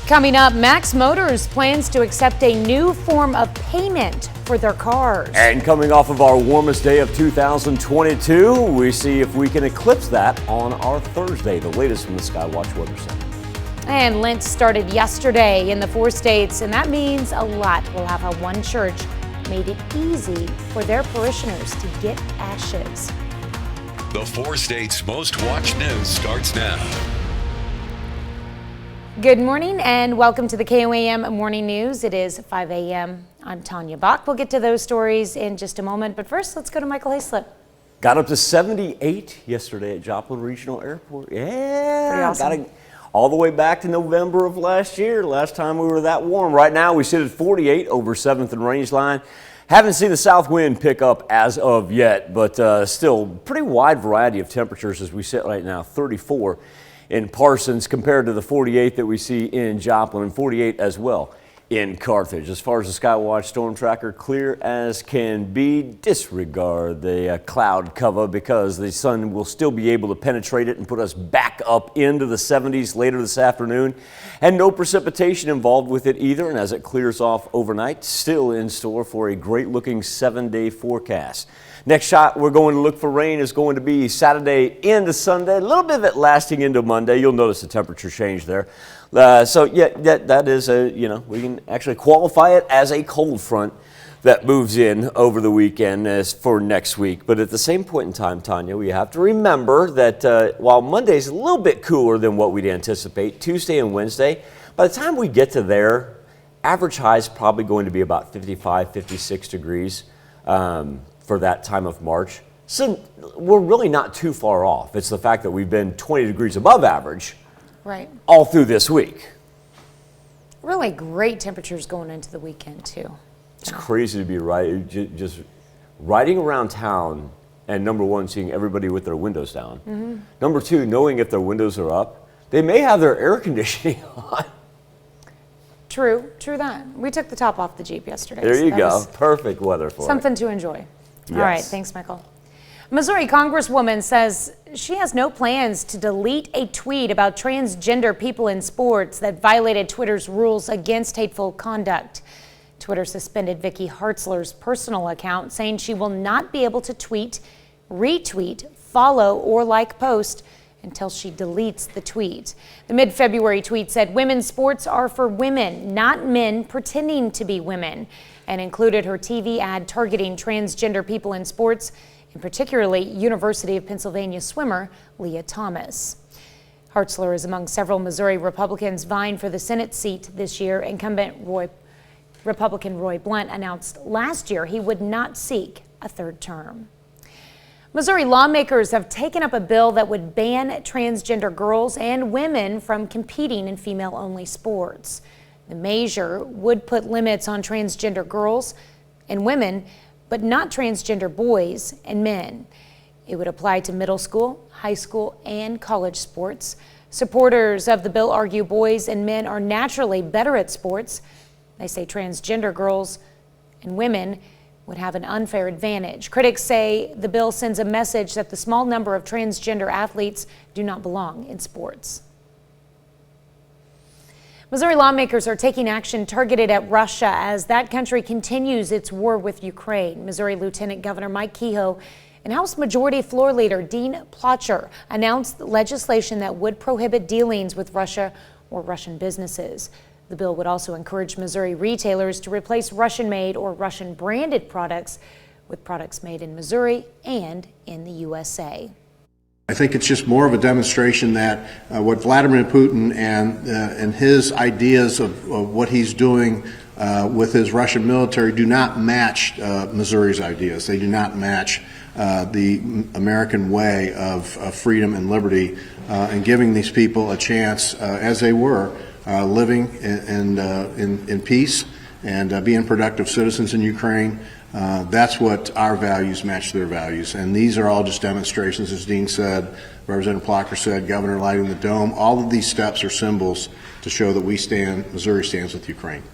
Coming up, Max Motors plans to accept a new form of payment for their cars. And coming off of our warmest day of 2022, we see if we can eclipse that on our Thursday. The latest from the Skywatch Weather Center. And Lent started yesterday in the 4 states, and that means a lot will have how one church made it easy for their parishioners to get ashes. The 4 states' most watched news starts now. Good morning and welcome to the KOAM Morning News. It is 5 a.m. I'm Tanya Bach. We'll get to those stories in just a moment, but first let's go to Michael Hayslip. Got up to 78 yesterday at Joplin Regional Airport. Yeah, pretty awesome. Got all the way back to November of last year. Last time we were that warm. Right now we sit at 48 over 7th and Rangeline. Haven't seen the south wind pick up as of yet, but still pretty wide variety of temperatures as we sit right now. 34 in Parsons compared to the 48 that we see in Joplin, and 48 as well in Carthage. As far as the Skywatch storm tracker, clear as can be. Disregard the cloud cover because the sun will still be able to penetrate it and put us back up into the 70s later this afternoon. And no precipitation involved with it either. And as it clears off overnight, still in store for a great looking 7-day forecast. Next shot we're going to look for rain is going to be Saturday into Sunday, a little bit of it lasting into Monday. You'll notice the temperature change there. So yeah, that is we can actually qualify it as a cold front that moves in over the weekend as for next week. But at the same point in time, Tanya, we have to remember that while Monday's a little bit cooler than what we'd anticipate, Tuesday and Wednesday, by the time we get to there, average high is probably going to be about 55, 56 degrees. For that time of March. So we're really not too far off. It's the fact that we've been 20 degrees above average all through this week. Really great temperatures going into the weekend too. It's crazy to be just riding around town and number one, seeing everybody with their windows down. Mm-hmm. Number two, knowing if their windows are up, they may have their air conditioning on. True that. We took the top off the Jeep yesterday. There you go. Perfect weather for it. Something to enjoy. Yes. All right, thanks, Michael. Missouri Congresswoman says she has no plans to delete a tweet about transgender people in sports that violated Twitter's rules against hateful conduct. Twitter suspended Vicky Hartzler's personal account, saying she will not be able to tweet, retweet, follow, or like post until she deletes the tweet. The mid-February tweet said women's sports are for women, not men pretending to be women, and included her TV ad targeting transgender people in sports, and particularly University of Pennsylvania swimmer Leah Thomas. Hartzler is among several Missouri Republicans vying for the Senate seat this year. Incumbent Republican Roy Blunt announced last year he would not seek a third term. Missouri lawmakers have taken up a bill that would ban transgender girls and women from competing in female-only sports. The measure would put limits on transgender girls and women, but not transgender boys and men. It would apply to middle school, high school, and college sports. Supporters of the bill argue boys and men are naturally better at sports. They say transgender girls and women would have an unfair advantage. Critics say the bill sends a message that the small number of transgender athletes do not belong in sports. Missouri lawmakers are taking action targeted at Russia as that country continues its war with Ukraine. Missouri Lieutenant Governor Mike Kehoe and House Majority Floor Leader Dean Plocher announced legislation that would prohibit dealings with Russia or Russian businesses. The bill would also encourage Missouri retailers to replace Russian-made or Russian-branded products with products made in Missouri and in the USA. I think it's just more of a demonstration that what Vladimir Putin and his ideas of what he's doing with his Russian military do not match Missouri's ideas. They do not match the American way of freedom and liberty and giving these people a chance as they were living in peace and being productive citizens in Ukraine. That's what our values match their values. And these are all just demonstrations, as Dean said, Representative Plocher said, Governor lighting the dome. All of these steps are symbols to show that Missouri stands with Ukraine.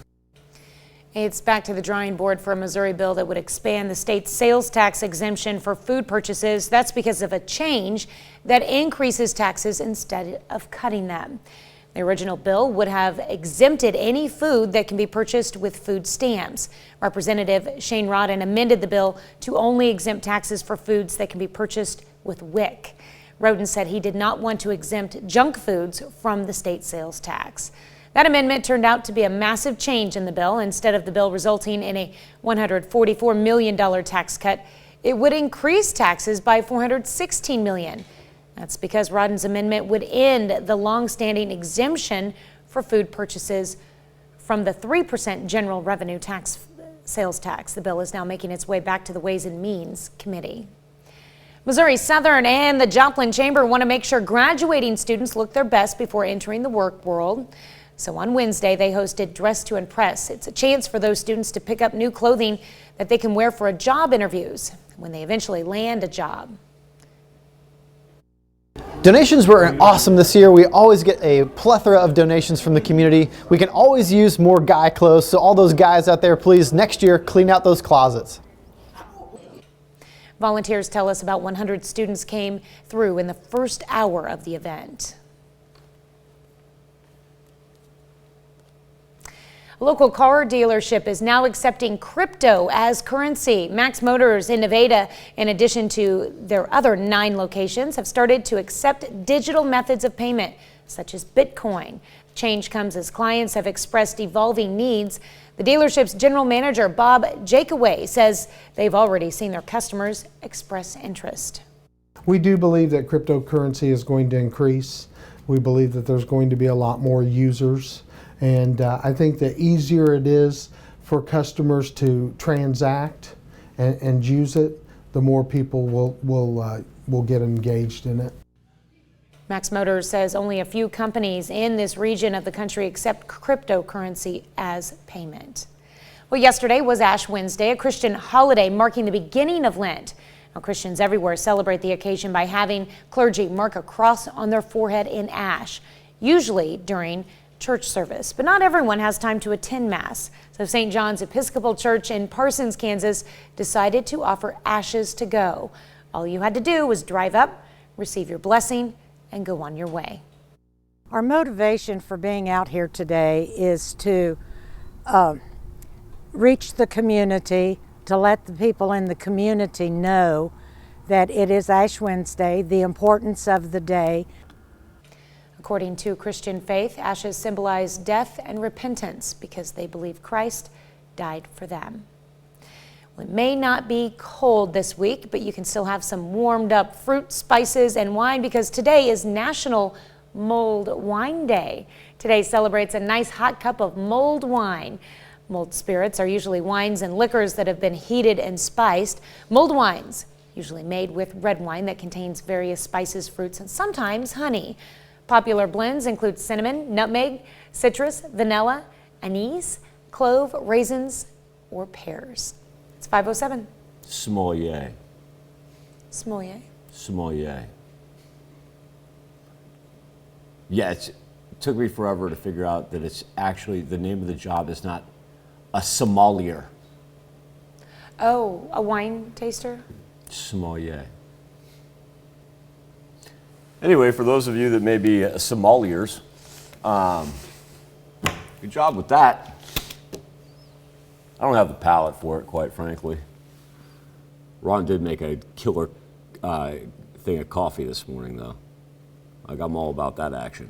It's back to the drawing board for a Missouri bill that would expand the state's sales tax exemption for food purchases. That's because of a change that increases taxes instead of cutting them. The original bill would have exempted any food that can be purchased with food stamps. Representative Shane Rodden amended the bill to only exempt taxes for foods that can be purchased with WIC. Rodden said he did not want to exempt junk foods from the state sales tax. That amendment turned out to be a massive change in the bill. Instead of the bill resulting in a $144 million tax cut, it would increase taxes by $416 million. That's because Rodden's amendment would end the long-standing exemption for food purchases from the 3% general revenue tax sales tax. The bill is now making its way back to the Ways and Means Committee. Missouri Southern and the Joplin Chamber want to make sure graduating students look their best before entering the work world. So on Wednesday, they hosted Dress to Impress. It's a chance for those students to pick up new clothing that they can wear for job interviews when they eventually land a job. Donations were awesome this year. We always get a plethora of donations from the community. We can always use more guy clothes, so all those guys out there, please, next year, clean out those closets. Volunteers tell us about 100 students came through in the first hour of the event. A local car dealership is now accepting crypto as currency. Max Motors in Nevada, in addition to their other 9 locations, have started to accept digital methods of payment, such as Bitcoin. Change comes as clients have expressed evolving needs. The dealership's general manager, Bob Jakeway, says they've already seen their customers express interest. We do believe that cryptocurrency is going to increase. We believe that there's going to be a lot more users. And I think the easier it is for customers to transact and use it, the more people will get engaged in it. Max Motors says only a few companies in this region of the country accept cryptocurrency as payment. Well, yesterday was Ash Wednesday, a Christian holiday marking the beginning of Lent. Now, Christians everywhere celebrate the occasion by having clergy mark a cross on their forehead in ash, usually during church service. But not everyone has time to attend Mass. So St. John's Episcopal Church in Parsons, Kansas decided to offer ashes to go. All you had to do was drive up, receive your blessing, and go on your way. Our motivation for being out here today is to reach the community, to let the people in the community know that it is Ash Wednesday, the importance of the day. According to Christian faith, ashes symbolize death and repentance because they believe Christ died for them. Well, it may not be cold this week, but you can still have some warmed up fruit, spices, and wine because today is National Mulled Wine Day. Today celebrates a nice hot cup of mulled wine. Mulled spirits are usually wines and liquors that have been heated and spiced. Mulled wines, usually made with red wine that contains various spices, fruits, and sometimes honey. Popular blends include cinnamon, nutmeg, citrus, vanilla, anise, clove, raisins, or pears. It's 5:07. Sommelier. Sommelier. Sommelier. Yeah, it took me forever to figure out that it's actually, the name of the job is not a sommelier. Oh, a wine taster? Sommelier. Anyway, for those of you that may be sommeliers, good job with that. I don't have the palate for it, quite frankly. Ron did make a killer thing of coffee this morning, though. I'm all about that action.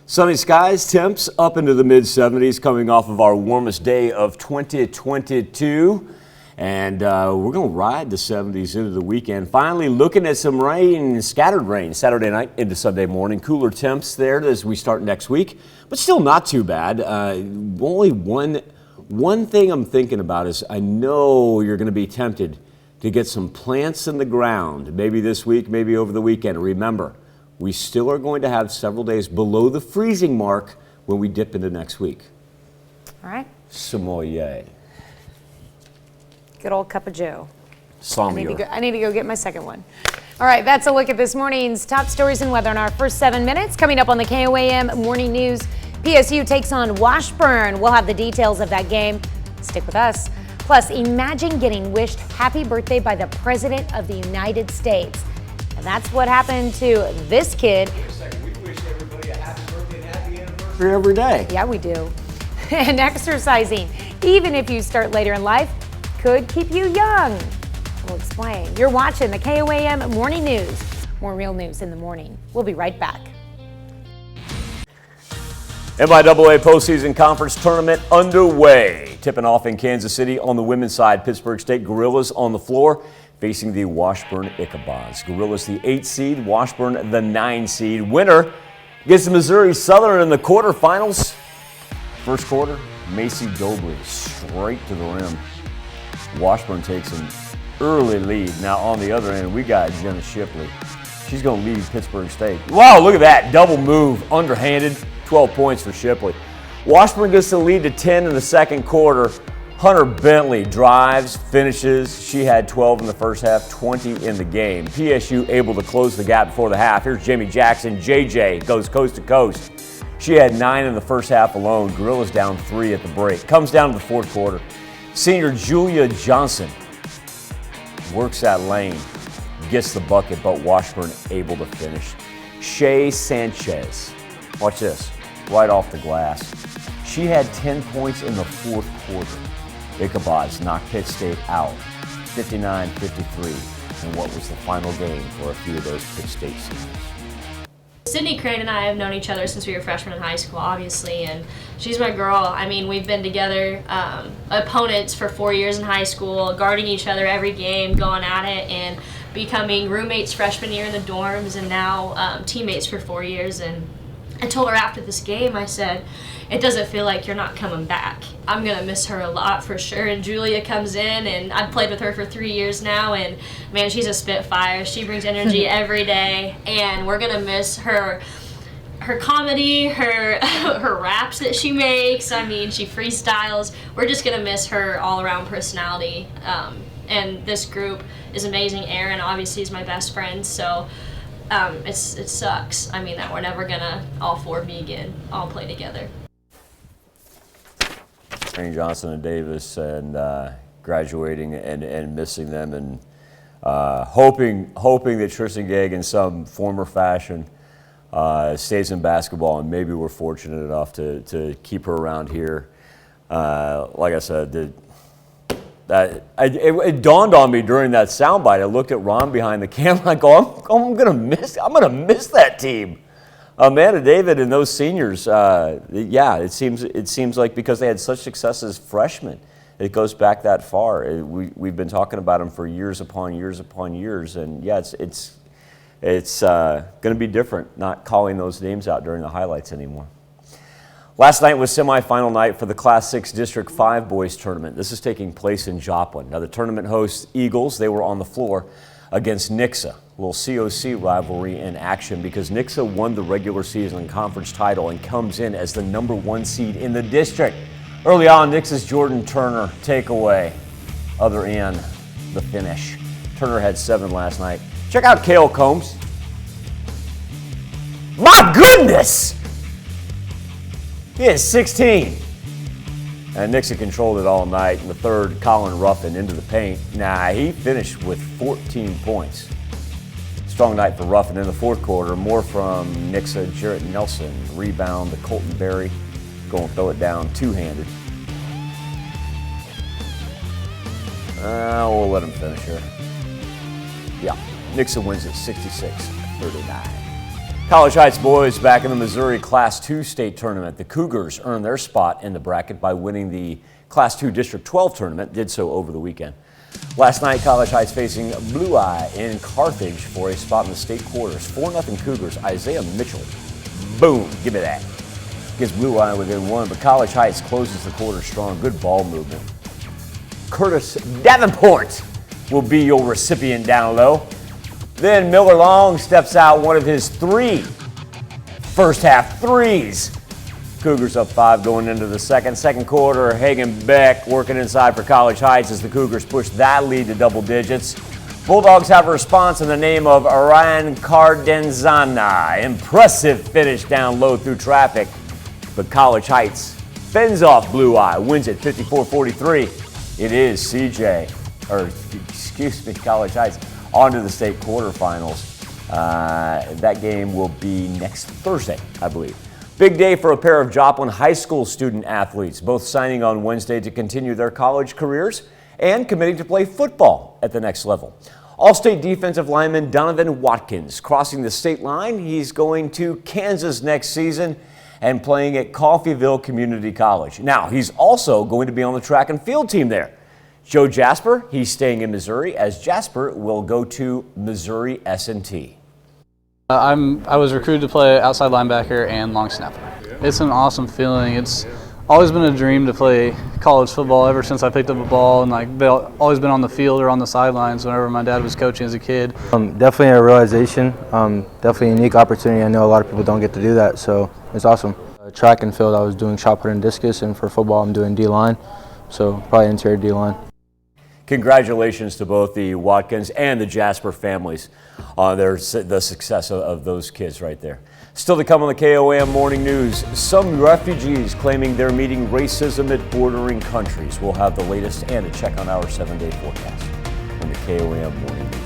Sunny skies, temps up into the mid-70s, coming off of our warmest day of 2022. And we're going to ride the 70s into the weekend. Finally looking at some rain, scattered rain, Saturday night into Sunday morning. Cooler temps there as we start next week, but still not too bad. Only one thing I'm thinking about is I know you're going to be tempted to get some plants in the ground, maybe this week, maybe over the weekend. Remember, we still are going to have several days below the freezing mark when we dip into next week. All right. Sommelier. Good old cup of joe. Sommelier. I need to go get my second one. All right, that's a look at this morning's top stories and weather in our first 7 minutes. Coming up on the KOAM Morning News, PSU takes on Washburn. We'll have the details of that game. Stick with us. Plus, imagine getting wished happy birthday by the President of the United States. And that's what happened to this kid. Wait a second, we wish everybody a happy birthday and happy work here every day. Yeah, we do. And exercising, even if you start later in life, could keep you young. We'll explain. You're watching the KOAM Morning News. More real news in the morning. We'll be right back. MIAA postseason conference tournament underway. Tipping off in Kansas City on the women's side. Pittsburgh State Gorillas on the floor facing the Washburn Ichabod's. Gorillas the 8 seed, Washburn the 9 seed. Winner gets the Missouri Southern in the quarterfinals. First quarter, Macy Dobley straight to the rim. Washburn takes an early lead. Now on the other end, we got Jenna Shipley. She's going to lead Pittsburgh State. Wow, look at that. Double move, underhanded, 12 points for Shipley. Washburn gets the lead to 10 in the second quarter. Hunter Bentley drives, finishes. She had 12 in the first half, 20 in the game. PSU able to close the gap before the half. Here's Jamie Jackson. JJ goes coast to coast. She had 9 in the first half alone. Gorillas down 3 at the break. Comes down to the fourth quarter. Senior Julia Johnson works that lane, gets the bucket, but Washburn able to finish. Shay Sanchez, watch this, right off the glass. She had 10 points in the fourth quarter. Ichabod's knocked Pitt State out, 59-53, in what was the final game for a few of those Pitt State seniors. Sydney Crane and I have known each other since we were freshmen in high school, obviously, and she's my girl. I mean, we've been together, opponents for 4 years in high school, guarding each other every game, going at it, and becoming roommates freshman year in the dorms, and now teammates for 4 years. And I told her after this game, I said, it doesn't feel like you're not coming back. I'm going to miss her a lot for sure. And Julia comes in, and I've played with her for 3 years now, and man, she's a spitfire. She brings energy every day, and we're going to miss her comedy, her raps that she makes. I mean, she freestyles. We're just going to miss her all-around personality. And this group is amazing. Aaron obviously is my best friend, so it sucks. I mean, that we're never going to all four be again, all play together. Crane, Johnson, and Davis, and graduating and missing them, and hoping that Tristan Gegg in some form or fashion stays in basketball, and maybe we're fortunate enough to keep her around here. Like I said, it dawned on me during that soundbite. I looked at Ron behind the camera. I go, I'm gonna miss that team. Amanda David and those seniors, yeah, it seems like because they had such success as freshmen, it goes back that far. We've been talking about them for years upon years upon years, and yeah, it's going to be different not calling those names out during the highlights anymore. Last night was semifinal night for the Class 6 District 5 boys tournament. This is taking place in Joplin. Now the tournament hosts Eagles. They were on the floor against Nixa. A little COC rivalry in action because Nixa won the regular season and conference title and comes in as the #1 seed in the district. Early on, Nixa's Jordan Turner takeaway. Other end, the finish. Turner had 7 last night. Check out Kale Combs. My goodness! He had 16. And Nixa controlled it all night. In the third, Colin Ruffin into the paint. Nah, he finished with 14 points. Strong night for Ruffin in the fourth quarter. More from Nixa. Jarrett Nelson rebound to Colton Berry. Going to throw it down two-handed. We'll let him finish here. Yeah, Nixa wins it 66-39. College Heights boys back in the Missouri Class 2 state tournament. The Cougars earned their spot in the bracket by winning the Class 2 District 12 tournament. Did so over the weekend. Last night, College Heights facing Blue Eye in Carthage for a spot in the state quarters. 4-0 Cougars. Isaiah Mitchell. Boom. Give me that. Gets Blue Eye within 1, but College Heights closes the quarter strong. Good ball movement. Curtis Davenport will be your recipient down low. Then Miller Long steps out one of his 3 first half threes. Cougars up 5 going into the second quarter. Hagen Beck working inside for College Heights as the Cougars push that lead to double digits. Bulldogs have a response in the name of Ryan Cardenzana. Impressive finish down low through traffic. But College Heights fends off Blue Eye, wins it 54-43. It is College Heights on to the state quarterfinals. That game will be next Thursday, I believe. Big day for a pair of Joplin High School student athletes, both signing on Wednesday to continue their college careers and committing to play football at the next level. All-state defensive lineman Donovan Watkins crossing the state line. He's going to Kansas next season and playing at Coffeyville Community College. Now, he's also going to be on the track and field team there. Joe Jasper, he's staying in Missouri, as Jasper will go to Missouri S&T. I was recruited to play outside linebacker and long snapper. It's an awesome feeling. It's always been a dream to play college football ever since I picked up a ball, and always been on the field or on the sidelines whenever my dad was coaching as a kid. Definitely a realization, definitely a unique opportunity. I know a lot of people don't get to do that, so it's awesome. Track and field, I was doing shot put and discus, and for football I'm doing D-line, so probably interior D-line. Congratulations to both the Watkins and the Jasper families on the success of those kids right there. Still to come on the KOAM Morning News, some refugees claiming they're meeting racism at bordering countries. We'll have the latest and a check on our 7-day forecast on the KOAM Morning News.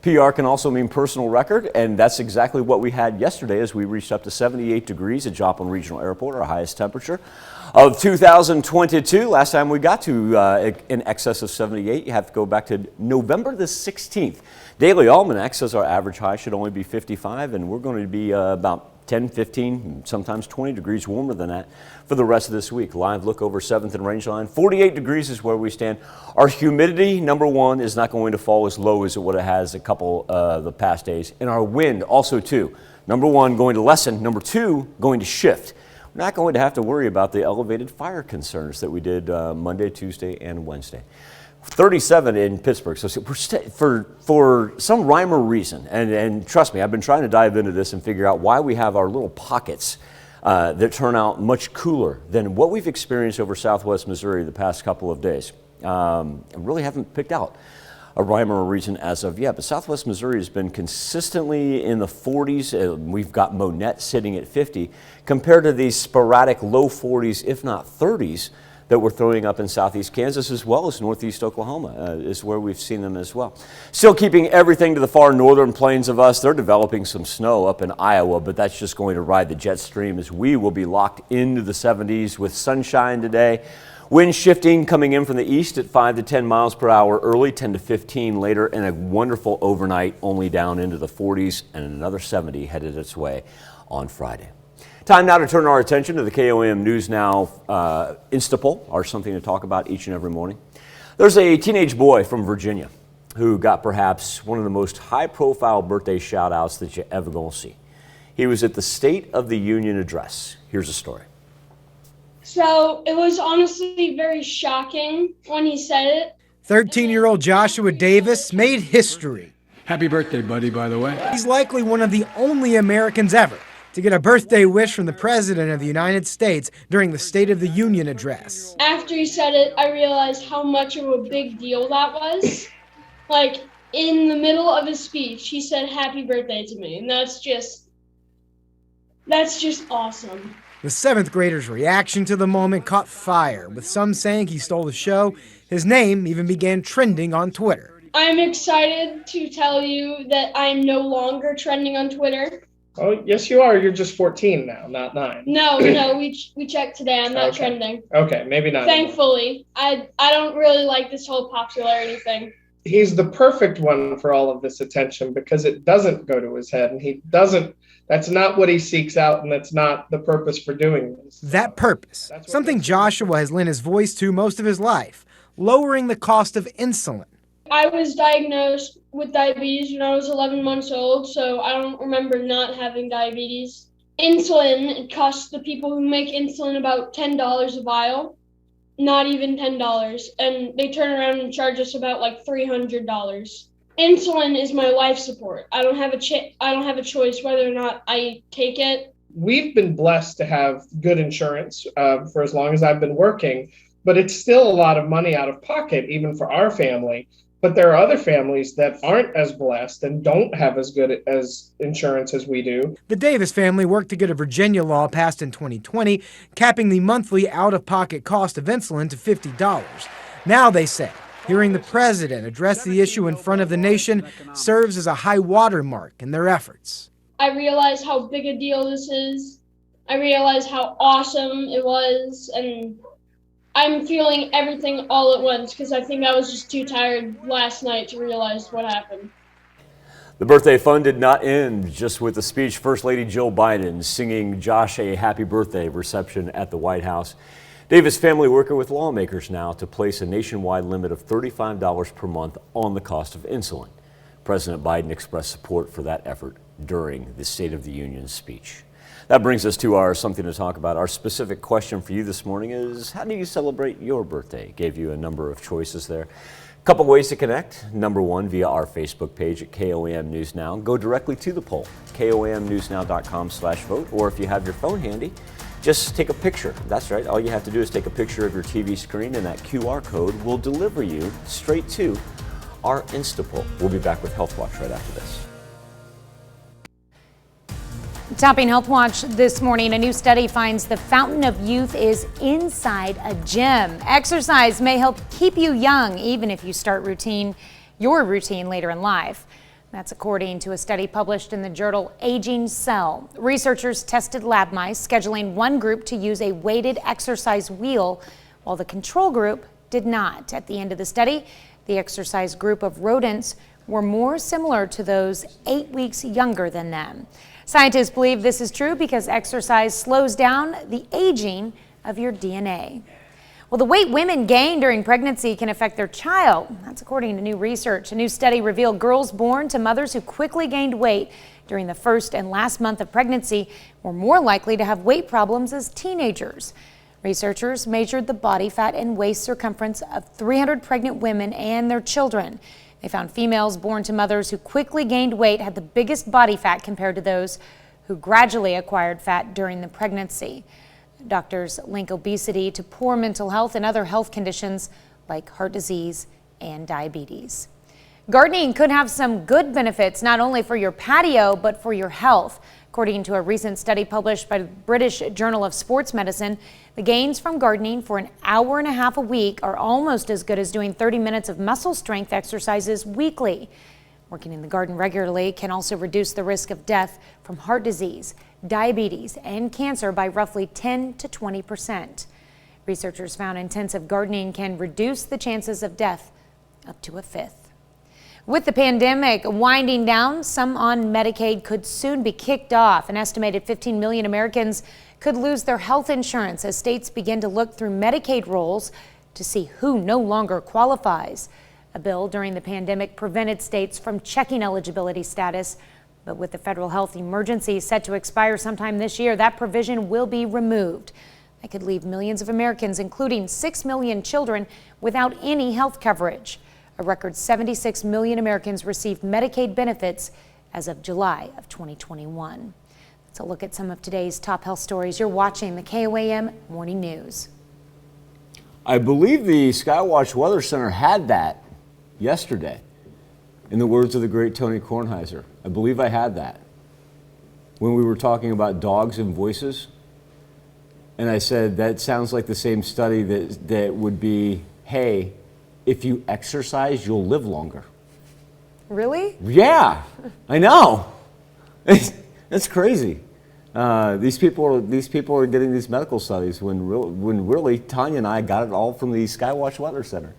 PR can also mean personal record, and that's exactly what we had yesterday as we reached up to 78 degrees at Joplin Regional Airport, our highest temperature of 2022. Last time we got to in excess of 78, you have to go back to November the 16th. Daily Almanac says our average high should only be 55, and we're going to be about 10, 15, sometimes 20 degrees warmer than that for the rest of this week. Live look over 7th and Rangeline. 48 degrees is where we stand. Our humidity, number one, is not going to fall as low as what it has a couple the past days. And our wind also too. Number one, going to lessen. Number two, going to shift. We're not going to have to worry about the elevated fire concerns that we did Monday, Tuesday, and Wednesday. 37 in Pittsburgh. So for some rhyme or reason, and trust me, I've been trying to dive into this and figure out why we have our little pockets that turn out much cooler than what we've experienced over southwest Missouri the past couple of days. I really haven't picked out a rhyme or a reason as of yet, but southwest Missouri has been consistently in the 40s. We've got Monette sitting at 50 compared to these sporadic low 40s, if not 30s, that we're throwing up in southeast Kansas as well as northeast Oklahoma is where we've seen them as well. Still keeping everything to the far northern plains of us. They're developing some snow up in Iowa, but that's just going to ride the jet stream as we will be locked into the 70s with sunshine today. Wind shifting coming in from the east at 5 to 10 miles per hour early, 10 to 15 later, and a wonderful overnight only down into the 40s and another 70 headed its way on Friday. Time now to turn our attention to the KOAM News Now Instapoll, or something to talk about each and every morning. There's a teenage boy from Virginia who got perhaps one of the most high-profile birthday shout-outs that you ever gonna see. He was at the State of the Union address. Here's a story. So it was honestly very shocking when he said it. 13-year-old Joshua Davis made history. Happy birthday, buddy, by the way. He's likely one of the only Americans ever to get a birthday wish from the President of the United States during the State of the Union address. After he said it, I realized how much of a big deal that was. Like, in the middle of his speech, he said happy birthday to me, and that's just awesome. The 7th grader's reaction to the moment caught fire, with some saying he stole the show. His name even began trending on Twitter. I'm excited to tell you that I'm no longer trending on Twitter. Oh, yes, you are. You're just 14 now, not 9. No, we checked today. I'm not trending. Okay, maybe not. Thankfully. I don't really like this whole popularity thing. He's the perfect one for all of this attention because it doesn't go to his head, and that's not what he seeks out, and that's not the purpose for doing this. That purpose, something Joshua has lent his voice to most of his life, lowering the cost of insulin. I was diagnosed with diabetes when I was 11 months old, so I don't remember not having diabetes. Insulin, it costs the people who make insulin about $10 a vial, not even $10, and they turn around and charge us about like $300. Insulin is my life support. I don't have a choice whether or not I take it. We've been blessed to have good insurance for as long as I've been working, but it's still a lot of money out of pocket, even for our family. But there are other families that aren't as blessed and don't have as good as insurance as we do. The Davis family worked to get a Virginia law passed in 2020, capping the monthly out-of-pocket cost of insulin to $50. Now, they say, hearing the president address the issue in front of the nation serves as a high watermark in their efforts. I realized how big a deal this is. I realized how awesome it was, and I'm feeling everything all at once because I think I was just too tired last night to realize what happened. The birthday fun did not end just with the speech. First Lady Jill Biden singing Josh a happy birthday reception at the White House. Davis family working with lawmakers now to place a nationwide limit of $35 per month on the cost of insulin. President Biden expressed support for that effort during the State of the Union speech. That brings us to our something to talk about. Our specific question for you this morning is, how do you celebrate your birthday? Gave you a number of choices there. A couple ways to connect. Number one, via our Facebook page at KOAM News Now. Go directly to the poll, KOAMnewsnow.com/vote, or if you have your phone handy, just take a picture. That's right. All you have to do is take a picture of your TV screen, and that QR code will deliver you straight to our Instapoll. We'll be back with Health Watch right after this. Topping Health Watch this morning, a new study finds the fountain of youth is inside a gym. Exercise may help keep you young, even if you start your routine later in life. That's according to a study published in the journal Aging Cell. Researchers tested lab mice, scheduling one group to use a weighted exercise wheel, while the control group did not. At the end of the study, the exercise group of rodents were more similar to those 8 weeks younger than them. Scientists believe this is true because exercise slows down the aging of your DNA. Well, the weight women gain during pregnancy can affect their child. That's according to new research. A new study revealed girls born to mothers who quickly gained weight during the first and last month of pregnancy were more likely to have weight problems as teenagers. Researchers measured the body fat and waist circumference of 300 pregnant women and their children. They found females born to mothers who quickly gained weight had the biggest body fat compared to those who gradually acquired fat during the pregnancy. Doctors link obesity to poor mental health and other health conditions like heart disease and diabetes. Gardening could have some good benefits, not only for your patio, but for your health. According to a recent study published by the British Journal of Sports Medicine, the gains from gardening for an hour and a half a week are almost as good as doing 30 minutes of muscle strength exercises weekly. Working in the garden regularly can also reduce the risk of death from heart disease, diabetes, and cancer by roughly 10 to 20%. Researchers found intensive gardening can reduce the chances of death up to a fifth. With the pandemic winding down, some on Medicaid could soon be kicked off. An estimated 15 million Americans could lose their health insurance as states begin to look through Medicaid rolls to see who no longer qualifies. A bill during the pandemic prevented states from checking eligibility status, but with the federal health emergency set to expire sometime this year, that provision will be removed. That could leave millions of Americans, including 6 million children, without any health coverage. A record 76 million Americans received Medicaid benefits as of July of 2021. Let's look at some of today's top health stories. You're watching the KOAM Morning News. I believe the Skywatch Weather Center had that yesterday, in the words of the great Tony Kornheiser. I believe I had that when we were talking about dogs and voices. And I said, that sounds like the same study that would be, hey, if you exercise, you'll live longer. Really? Yeah, I know. That's crazy. These people are getting these medical studies when really Tanya and I got it all from the Skywatch Weather Center.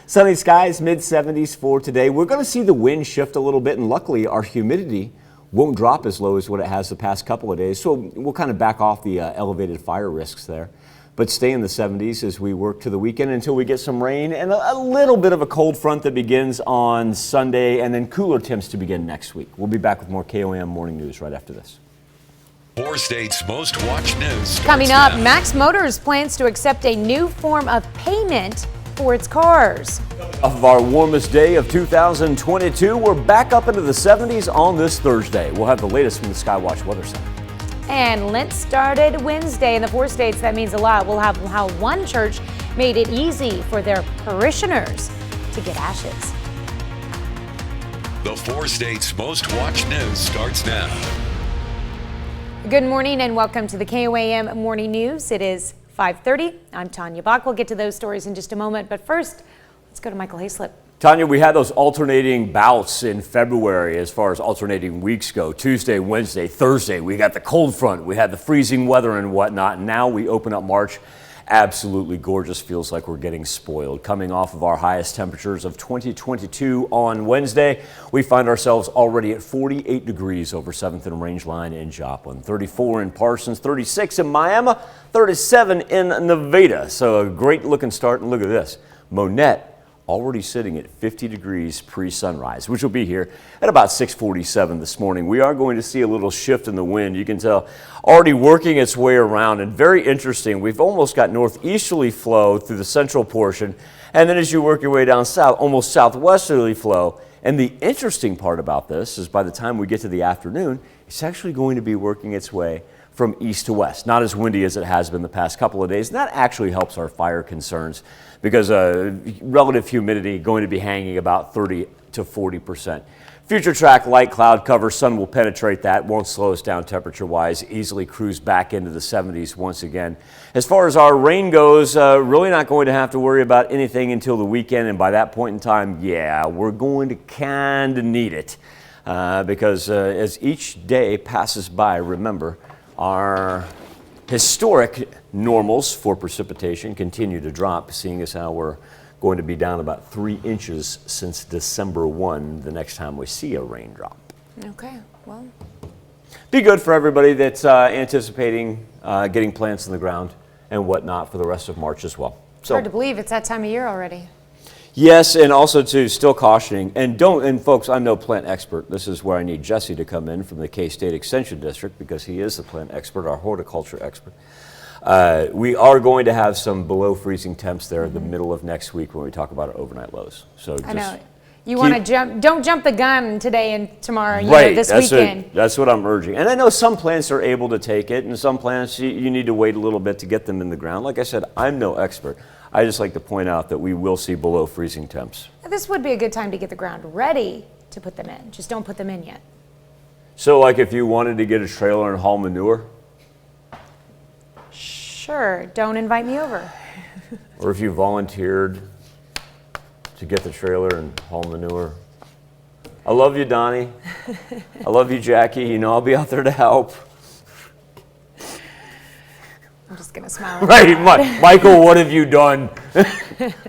Sunny skies, mid-70s for today. We're going to see the wind shift a little bit, and luckily our humidity won't drop as low as what it has the past couple of days. So we'll kind of back off the elevated fire risks there, but stay in the 70s as we work to the weekend until we get some rain and a little bit of a cold front that begins on Sunday, and then cooler temps to begin next week. We'll be back with more KOAM Morning News right after this. 4 states' most watched news starts Coming up, now. Max Motors plans to accept a new form of payment for its cars. Off of our warmest day of 2022, we're back up into the 70s on this Thursday. We'll have the latest from the Skywatch Weather Center. And Lent started Wednesday in the 4 states. That means a lot. We'll have how one church made it easy for their parishioners to get ashes. The 4 states' most watched news starts now. Good morning and welcome to the KOAM Morning News. It is 5:30. I'm Tanya Bach. We'll get to those stories in just a moment, but first, let's go to Michael Hayslip. Tanya, we had those alternating bouts in February as far as alternating weeks go. Tuesday, Wednesday, Thursday, we got the cold front, we had the freezing weather and whatnot, and now we open up March. Absolutely gorgeous. Feels like we're getting spoiled. Coming off of our highest temperatures of 2022 on Wednesday, we find ourselves already at 48 degrees over 7th and Rangeline in Joplin, 34 in Parsons, 36 in Miami, 37 in Nevada. So a great looking start. And look at this, Monette already sitting at 50 degrees pre-sunrise, which will be here at about 6:47 this morning. We are going to see a little shift in the wind. You can tell already working its way around, and very interesting. We've almost got northeasterly flow through the central portion, and then as you work your way down south, almost southwesterly flow. And the interesting part about this is by the time we get to the afternoon, it's actually going to be working its way from east to west. Not as windy as it has been the past couple of days. And that actually helps our fire concerns because relative humidity going to be hanging about 30 to 40%. Future track light cloud cover, sun will penetrate that, won't slow us down temperature wise, easily cruise back into the 70s once again. As far as our rain goes, really not going to have to worry about anything until the weekend, and by that point in time, yeah, we're going to kind of need it because as each day passes by, remember, our historic normals for precipitation continue to drop, seeing as how we're going to be down about 3 inches since December 1, the next time we see a raindrop. Okay, well. Be good for everybody that's anticipating getting plants in the ground and whatnot for the rest of March as well. So, hard to believe it's that time of year already. Yes, and also too, still cautioning, and folks, I'm no plant expert. This is where I need Jesse to come in from the K-State Extension District because he is the plant expert, our horticulture expert. We are going to have some below freezing temps there in the middle of next week when we talk about our overnight lows. So I know. You want to don't jump the gun today and tomorrow, right, this weekend. That's what I'm urging. And I know some plants are able to take it, and some plants you need to wait a little bit to get them in the ground. Like I said, I'm no expert. I just like to point out that we will see below freezing temps. This would be a good time to get the ground ready to put them in. Just don't put them in yet. So like if you wanted to get a trailer and haul manure? Sure, don't invite me over. Or if you volunteered to get the trailer and haul manure? I love you, Donnie. I love you, Jackie. You know I'll be out there to help. I'm just going to smile. Right, Michael, what have you done?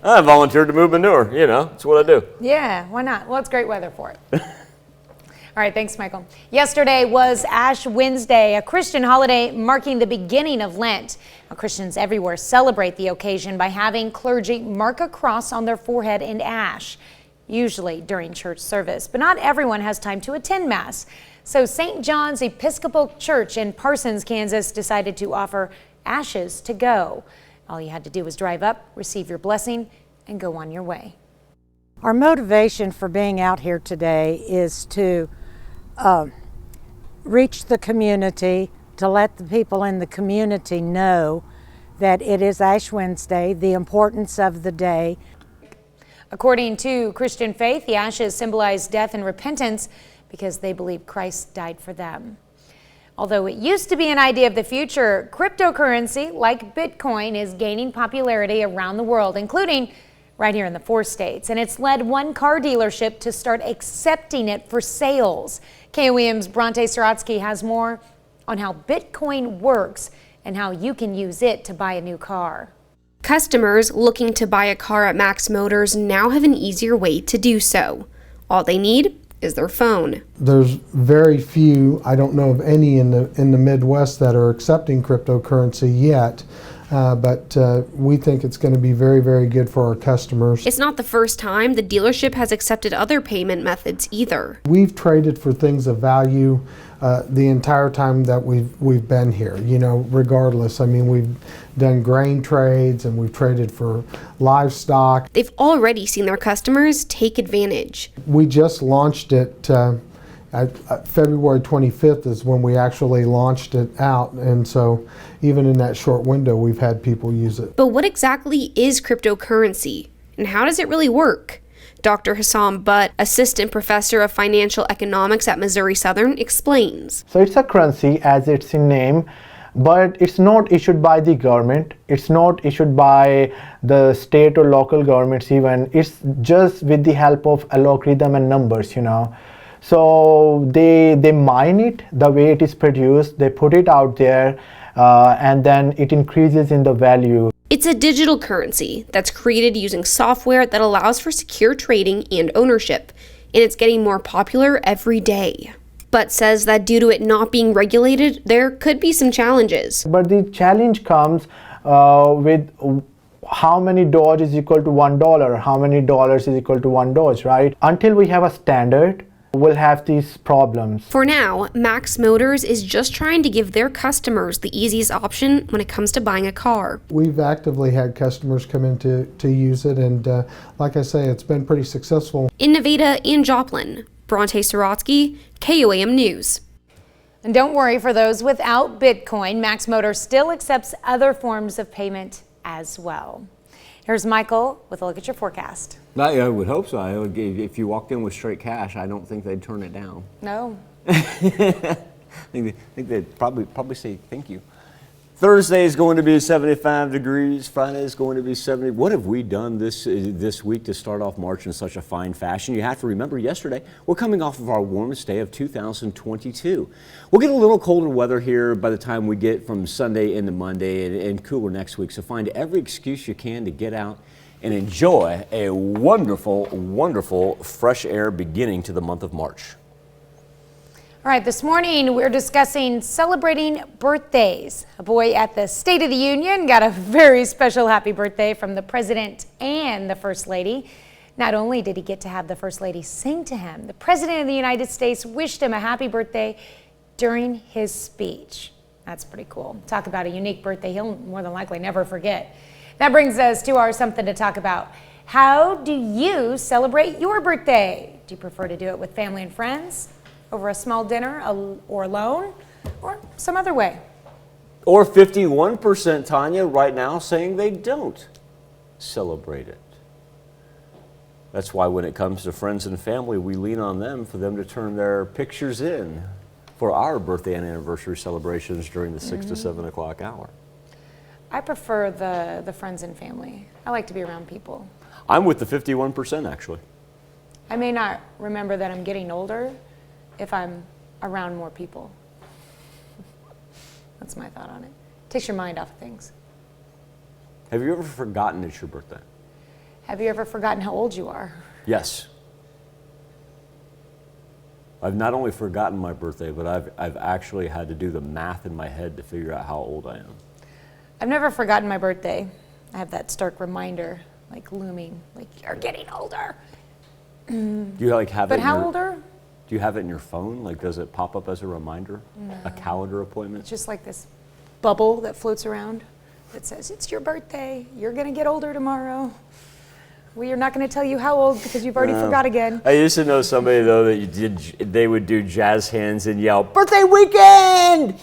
I volunteered to move manure. You know, that's what I do. Yeah, why not? Well, it's great weather for it. All right, thanks, Michael. Yesterday was Ash Wednesday, a Christian holiday marking the beginning of Lent. Now, Christians everywhere celebrate the occasion by having clergy mark a cross on their forehead in ash, usually during church service. But not everyone has time to attend Mass. So St. John's Episcopal Church in Parsons, Kansas decided to offer ashes to go. All you had to do was drive up, receive your blessing, and go on your way. Our motivation for being out here today is to reach the community, to let the people in the community know that it is Ash Wednesday, the importance of the day. According to Christian faith, the ashes symbolize death and repentance because they believe Christ died for them. Although it used to be an idea of the future, cryptocurrency like Bitcoin is gaining popularity around the world, including right here in the 4 states. And it's led one car dealership to start accepting it for sales. KOM's Bronte Sorotsky has more on how Bitcoin works and how you can use it to buy a new car. Customers looking to buy a car at Max Motors now have an easier way to do so. All they need is their phone. There's very few, I don't know of any in the Midwest that are accepting cryptocurrency yet. But we think it's going to be very, very good for our customers. It's not the first time the dealership has accepted other payment methods either. We've traded for things of value the entire time that we've been here, you know, regardless. I mean, we've done grain trades and we've traded for livestock. They've already seen their customers take advantage. We just launched it February 25th is when we actually launched it out, and so even in that short window we've had people use it. But what exactly is cryptocurrency and how does it really work? Dr. Hassam Butt, assistant professor of financial economics at Missouri Southern, explains. So it's a currency, as it's in name, but it's not issued by the government, it's not issued by the state or local governments even, it's just with the help of algorithm and numbers, you know. So they mine it the way it is produced, they put it out there, and then it increases in the value. It's a digital currency that's created using software that allows for secure trading and ownership, and it's getting more popular every day. But says that due to it not being regulated, there could be some challenges. But the challenge comes with how many Doge is equal to $1, how many dollars is equal to 1 Doge, right? Until we have a standard, we'll have these problems. For now, Max Motors is just trying to give their customers the easiest option when it comes to buying a car. We've actively had customers come in to use it, and like I say, it's been pretty successful. In Nevada and Joplin, Bronte Sorotsky, KOAM News. And don't worry, for those without Bitcoin, Max Motors still accepts other forms of payment as well. Here's Michael with a look at your forecast. I would hope so. If you walked in with straight cash, I don't think they'd turn it down. No. I think they'd probably say thank you. Thursday is going to be 75 degrees. Friday is going to be 70. What have we done this week to start off March in such a fine fashion? You have to remember yesterday, we're coming off of our warmest day of 2022. We'll get a little colder weather here by the time we get from Sunday into Monday and cooler next week. So find every excuse you can to get out and enjoy a wonderful, wonderful fresh air beginning to the month of March. All right, this morning we're discussing celebrating birthdays. A boy at the State of the Union got a very special happy birthday from the President and the First Lady. Not only did he get to have the First Lady sing to him, the President of the United States wished him a happy birthday during his speech. That's pretty cool. Talk about a unique birthday he'll more than likely never forget. That brings us to our something to talk about. How do you celebrate your birthday? Do you prefer to do it with family and friends, over a small dinner, or alone, or some other way? Or 51%, Tanya, right now saying they don't celebrate it. That's why when it comes to friends and family, we lean on them for them to turn their pictures in for our birthday and anniversary celebrations during the 6 to 7 o'clock hour. I prefer the friends and family. I like to be around people. I'm with the 51%, actually. I may not remember that I'm getting older if I'm around more people. That's my thought on it. Takes your mind off of things. Have you ever forgotten it's your birthday? Have you ever forgotten how old you are? Yes. I've not only forgotten my birthday, but I've actually had to do the math in my head to figure out how old I am. I've never forgotten my birthday. I have that stark reminder, like looming, like you're getting older. Do you like have it? But how older? Do you have it in your phone? Like, does it pop up as a reminder? No. A calendar appointment? It's just like this bubble that floats around that says, it's your birthday. You're going to get older tomorrow. We are not going to tell you how old because you've already forgot again. I used to know somebody, though, that they would do jazz hands and yell, birthday weekend!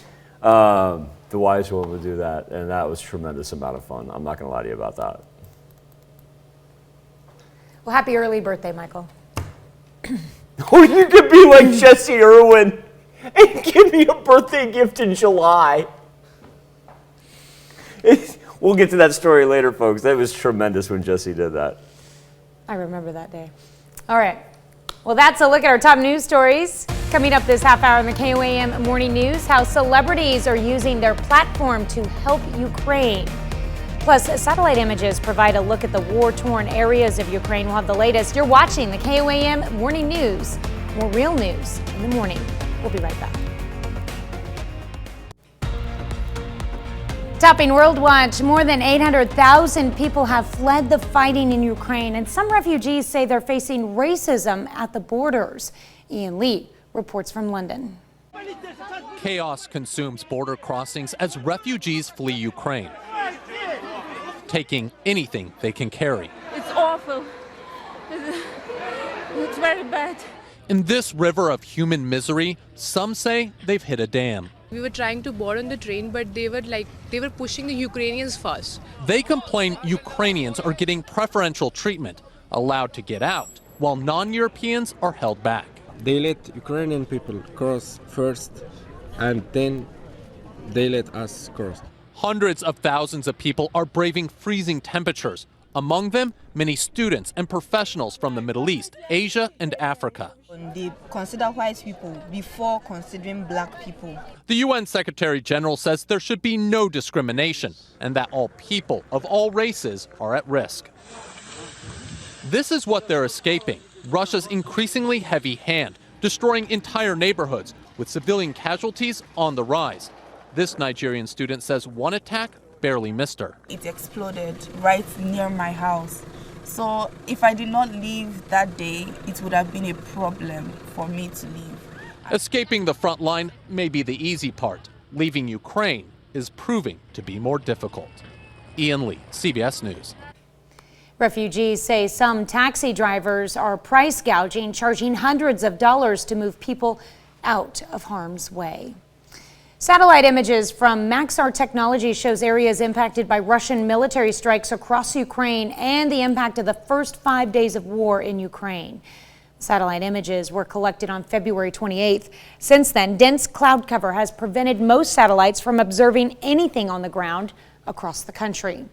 The wise one would do that, and that was a tremendous amount of fun. I'm not going to lie to you about that. Well, happy early birthday, Michael. Or you could be like Jesse Irwin and give me a birthday gift in July. We'll get to that story later, folks. That was tremendous when Jesse did that. I remember that day. All right. Well, that's a look at our top news stories. Coming up this half hour in the KOAM Morning News, how celebrities are using their platform to help Ukraine. Plus, satellite images provide a look at the war-torn areas of Ukraine. We'll have the latest. You're watching the KOAM Morning News. More real news in the morning. We'll be right back. Topping World Watch, more than 800,000 people have fled the fighting in Ukraine, and some refugees say they're facing racism at the borders. Ian Lee reports from London. Chaos consumes border crossings as refugees flee Ukraine, taking anything they can carry. It's awful. It's very bad. In this river of human misery, some say they've hit a dam. We were trying to board on the train, but they were pushing the Ukrainians first. They complain Ukrainians are getting preferential treatment, allowed to get out, while non-Europeans are held back. They let Ukrainian people cross first, and then they let us cross. Hundreds of thousands of people are braving freezing temperatures. Among them, many students and professionals from the Middle East, Asia, and Africa. They consider white people before considering black people. The UN Secretary General says there should be no discrimination and that all people of all races are at risk. This is what they're escaping: Russia's increasingly heavy hand, destroying entire neighborhoods with civilian casualties on the rise. This Nigerian student says one attack barely missed her. It exploded right near my house. So if I did not leave that day, it would have been a problem for me to leave. Escaping the front line may be the easy part. Leaving Ukraine is proving to be more difficult. Ian Lee, CBS News. Refugees say some taxi drivers are price gouging, charging hundreds of dollars to move people out of harm's way. Satellite images from Maxar Technology shows areas impacted by Russian military strikes across Ukraine and the impact of the first 5 days of war in Ukraine. Satellite images were collected on February 28th. Since then, dense cloud cover has prevented most satellites from observing anything on the ground across the country.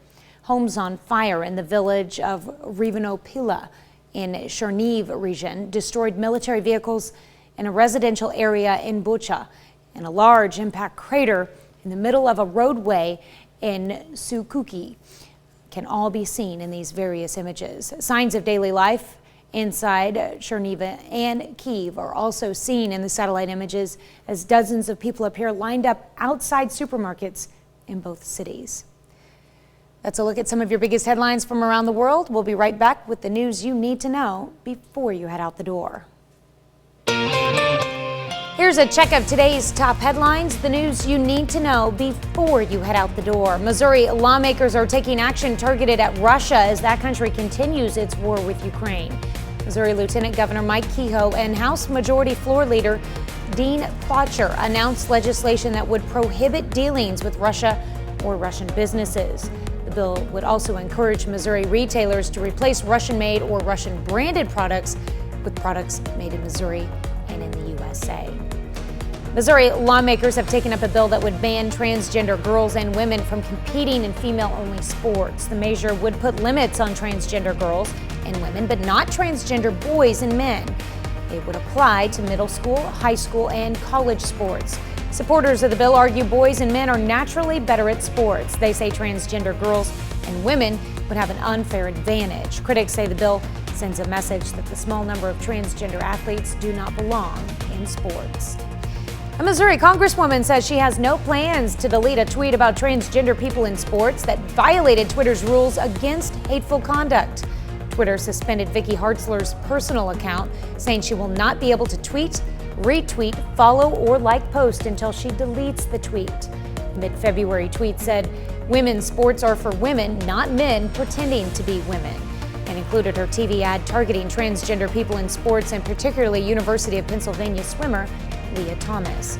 Homes on fire in the village of Rivanopila in Cherniv region destroyed military vehicles in a residential area in Bucha, and a large impact crater in the middle of a roadway in Sukuki can all be seen in these various images. Signs of daily life inside Cherniv and Kyiv are also seen in the satellite images as dozens of people appear lined up outside supermarkets in both cities. That's a look at some of your biggest headlines from around the world. We'll be right back with the news you need to know before you head out the door. Here's a check of today's top headlines, the news you need to know before you head out the door. Missouri lawmakers are taking action targeted at Russia as that country continues its war with Ukraine. Missouri Lieutenant Governor Mike Kehoe and House Majority Floor Leader Dean Plocher announced legislation that would prohibit dealings with Russia or Russian businesses. The bill would also encourage Missouri retailers to replace Russian-made or Russian-branded products with products made in Missouri and in the USA. Missouri lawmakers have taken up a bill that would ban transgender girls and women from competing in female-only sports. The measure would put limits on transgender girls and women, but not transgender boys and men. It would apply to middle school, high school, and college sports. Supporters of the bill argue boys and men are naturally better at sports. They say transgender girls and women would have an unfair advantage. Critics say the bill sends a message that the small number of transgender athletes do not belong in sports. A Missouri congresswoman says she has no plans to delete a tweet about transgender people in sports that violated Twitter's rules against hateful conduct. Twitter suspended Vicky Hartzler's personal account, saying she will not be able to tweet, retweet, follow, or like post until she deletes the tweet. The mid-February tweet said, "Women's sports are for women, not men pretending to be women," and included her TV ad targeting transgender people in sports and particularly University of Pennsylvania swimmer Leah Thomas.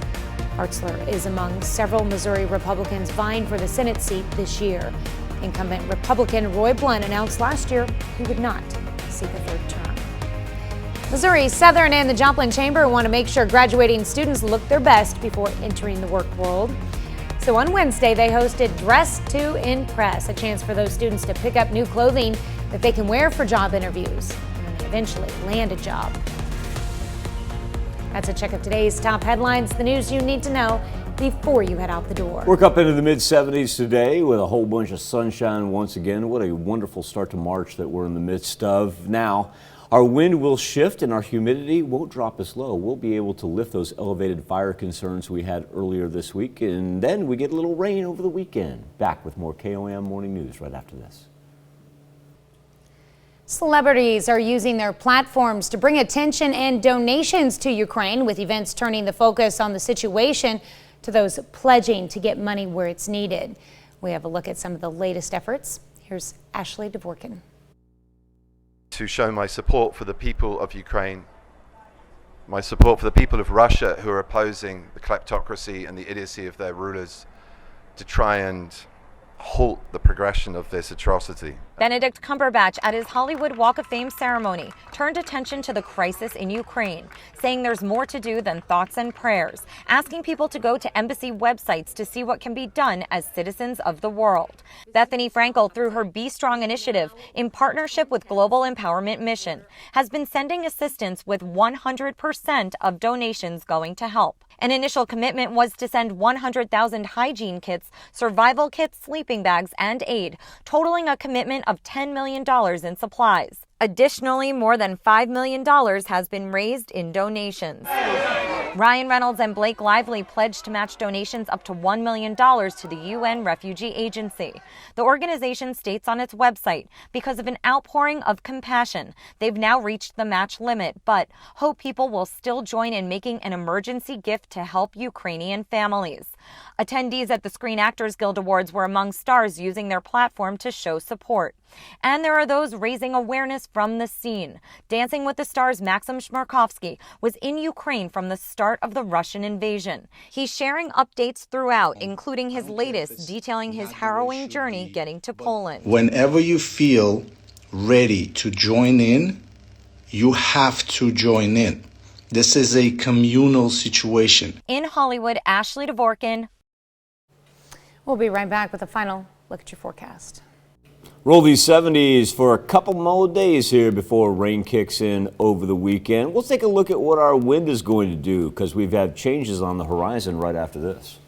Hartzler is among several Missouri Republicans vying for the Senate seat this year. Incumbent Republican Roy Blunt announced last year he would not seek a third term. Missouri Southern and the Joplin Chamber want to make sure graduating students look their best before entering the work world. So on Wednesday, they hosted Dress to Impress, a chance for those students to pick up new clothing that they can wear for job interviews and then eventually land a job. That's a check of today's top headlines, the news you need to know before you head out the door. We're up into the mid-70s today with a whole bunch of sunshine once again. What a wonderful start to March that we're in the midst of. Now, our wind will shift and our humidity won't drop as low. We'll be able to lift those elevated fire concerns we had earlier this week, and then we get a little rain over the weekend. Back with more KOM Morning News right after this. Celebrities are using their platforms to bring attention and donations to Ukraine, with events turning the focus on the situation to those pledging to get money where it's needed. We have a look at some of the latest efforts. Here's Ashley Dvorkin. To show my support for the people of Ukraine, my support for the people of Russia who are opposing the kleptocracy and the idiocy of their rulers to try and halt the progression of this atrocity. Benedict Cumberbatch at his Hollywood Walk of Fame ceremony turned attention to the crisis in Ukraine, saying there's more to do than thoughts and prayers, asking people to go to embassy websites to see what can be done as citizens of the world. Bethany Frankel, through her Be Strong initiative, in partnership with Global Empowerment Mission, has been sending assistance with 100% of donations going to help. An initial commitment was to send 100,000 hygiene kits, survival kits, sleeping bags, and aid, totaling a commitment of $10 million in supplies. Additionally, more than $5 million has been raised in donations. Ryan Reynolds and Blake Lively pledged to match donations up to $1 million to the UN Refugee Agency. The organization states on its website, because of an outpouring of compassion, they've now reached the match limit, but hope people will still join in making an emergency gift to help Ukrainian families. Attendees at the Screen Actors Guild Awards were among stars using their platform to show support. And there are those raising awareness from the scene. Dancing with the Stars' Maxim Shmarkovsky was in Ukraine from the start of the Russian invasion. He's sharing updates throughout, including his latest, detailing his harrowing journey getting to Poland. Whenever you feel ready to join in, you have to join in. This is a communal situation. In Hollywood, Ashley Dvorkin. We'll be right back with a final look at your forecast. Roll these 70s for a couple more days here before rain kicks in over the weekend. We'll take a look at what our wind is going to do because we've had changes on the horizon right after this.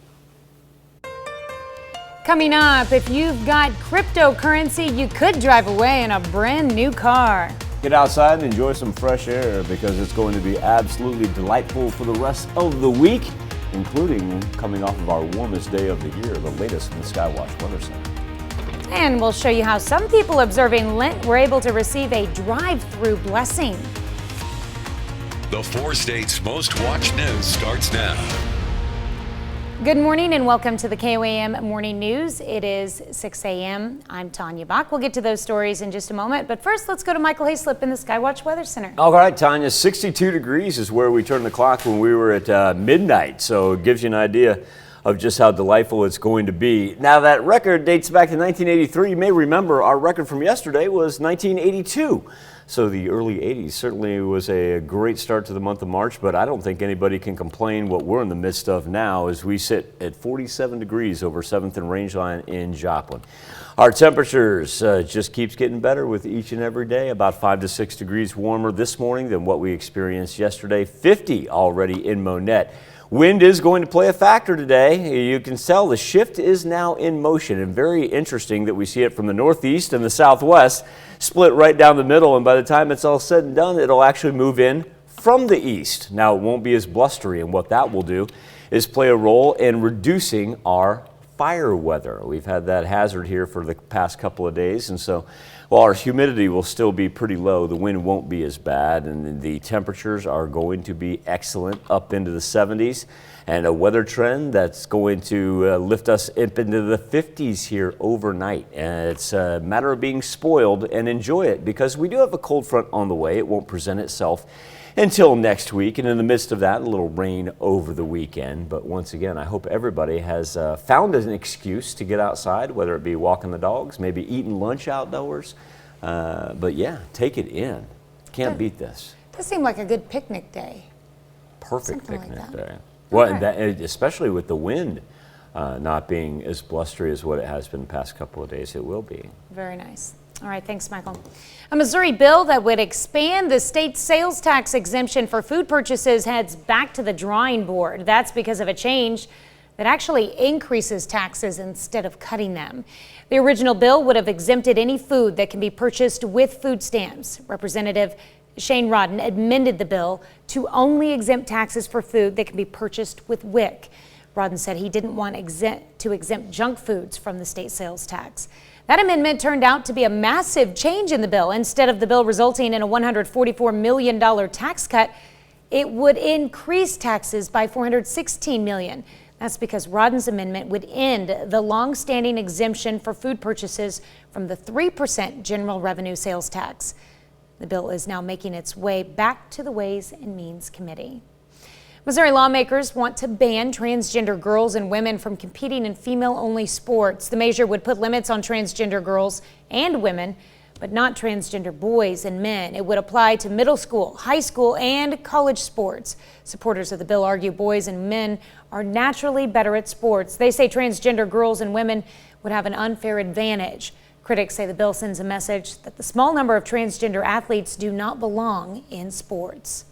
Coming up, if you've got cryptocurrency, you could drive away in a brand new car. Get outside and enjoy some fresh air because it's going to be absolutely delightful for the rest of the week, including coming off of our warmest day of the year, the latest in the Skywatch Weather Center. And we'll show you how some people observing Lent were able to receive a drive-through blessing. The 4 states' most watched news starts now. Good morning and welcome to the KOAM Morning News. It is 6 a.m. I'm Tanya Bach. We'll get to those stories in just a moment. But first, let's go to Michael Hayslip in the Skywatch Weather Center. All right, Tanya, 62 degrees is where we turned the clock when we were at midnight. So it gives you an idea of just how delightful it's going to be. Now, that record dates back to 1983. You may remember our record from yesterday was 1982. So the early 80s certainly was a great start to the month of March, but I don't think anybody can complain what we're in the midst of now as we sit at 47 degrees over 7th and Rangeline in Joplin. Our temperatures just keeps getting better with each and every day, about 5 to 6 degrees warmer this morning than what we experienced yesterday, 50 already in Monette. Wind is going to play a factor today. You can tell the shift is now in motion, and very interesting that we see it from the northeast and the southwest, split right down the middle, and by the time it's all said and done, it'll actually move in from the east. Now, it won't be as blustery, and what that will do is play a role in reducing our fire weather. We've had that hazard here for the past couple of days, and so while our humidity will still be pretty low, the wind won't be as bad, and the temperatures are going to be excellent up into the 70s, and a weather trend that's going to lift us up into the 50s here overnight. And it's a matter of being spoiled and enjoy it because we do have a cold front on the way. It won't present itself until next week, and in the midst of that, a little rain over the weekend. But once again, I hope everybody has found an excuse to get outside, whether it be walking the dogs, maybe eating lunch outdoors. But yeah, take it in. Can't beat this. This seemed like a good picnic day. Perfect Something picnic like that. day. Well, Okay. that, especially with the wind not being as blustery as what it has been the past couple of days, it will be. Very nice. All right, thanks, Michael. A Missouri bill that would expand the state's sales tax exemption for food purchases heads back to the drawing board. That's because of a change that actually increases taxes instead of cutting them. The original bill would have exempted any food that can be purchased with food stamps. Representative Shane Rodden amended the bill to only exempt taxes for food that can be purchased with WIC. Rodden said he didn't want to exempt junk foods from the state sales tax. That amendment turned out to be a massive change in the bill. Instead of the bill resulting in a $144 million tax cut, it would increase taxes by $416 million. That's because Rodden's amendment would end the long-standing exemption for food purchases from the 3% general revenue sales tax. The bill is now making its way back to the Ways and Means Committee. Missouri lawmakers want to ban transgender girls and women from competing in female-only sports. The measure would put limits on transgender girls and women, but not transgender boys and men. It would apply to middle school, high school, and college sports. Supporters of the bill argue boys and men are naturally better at sports. They say transgender girls and women would have an unfair advantage. Critics say the bill sends a message that the small number of transgender athletes do not belong in sports.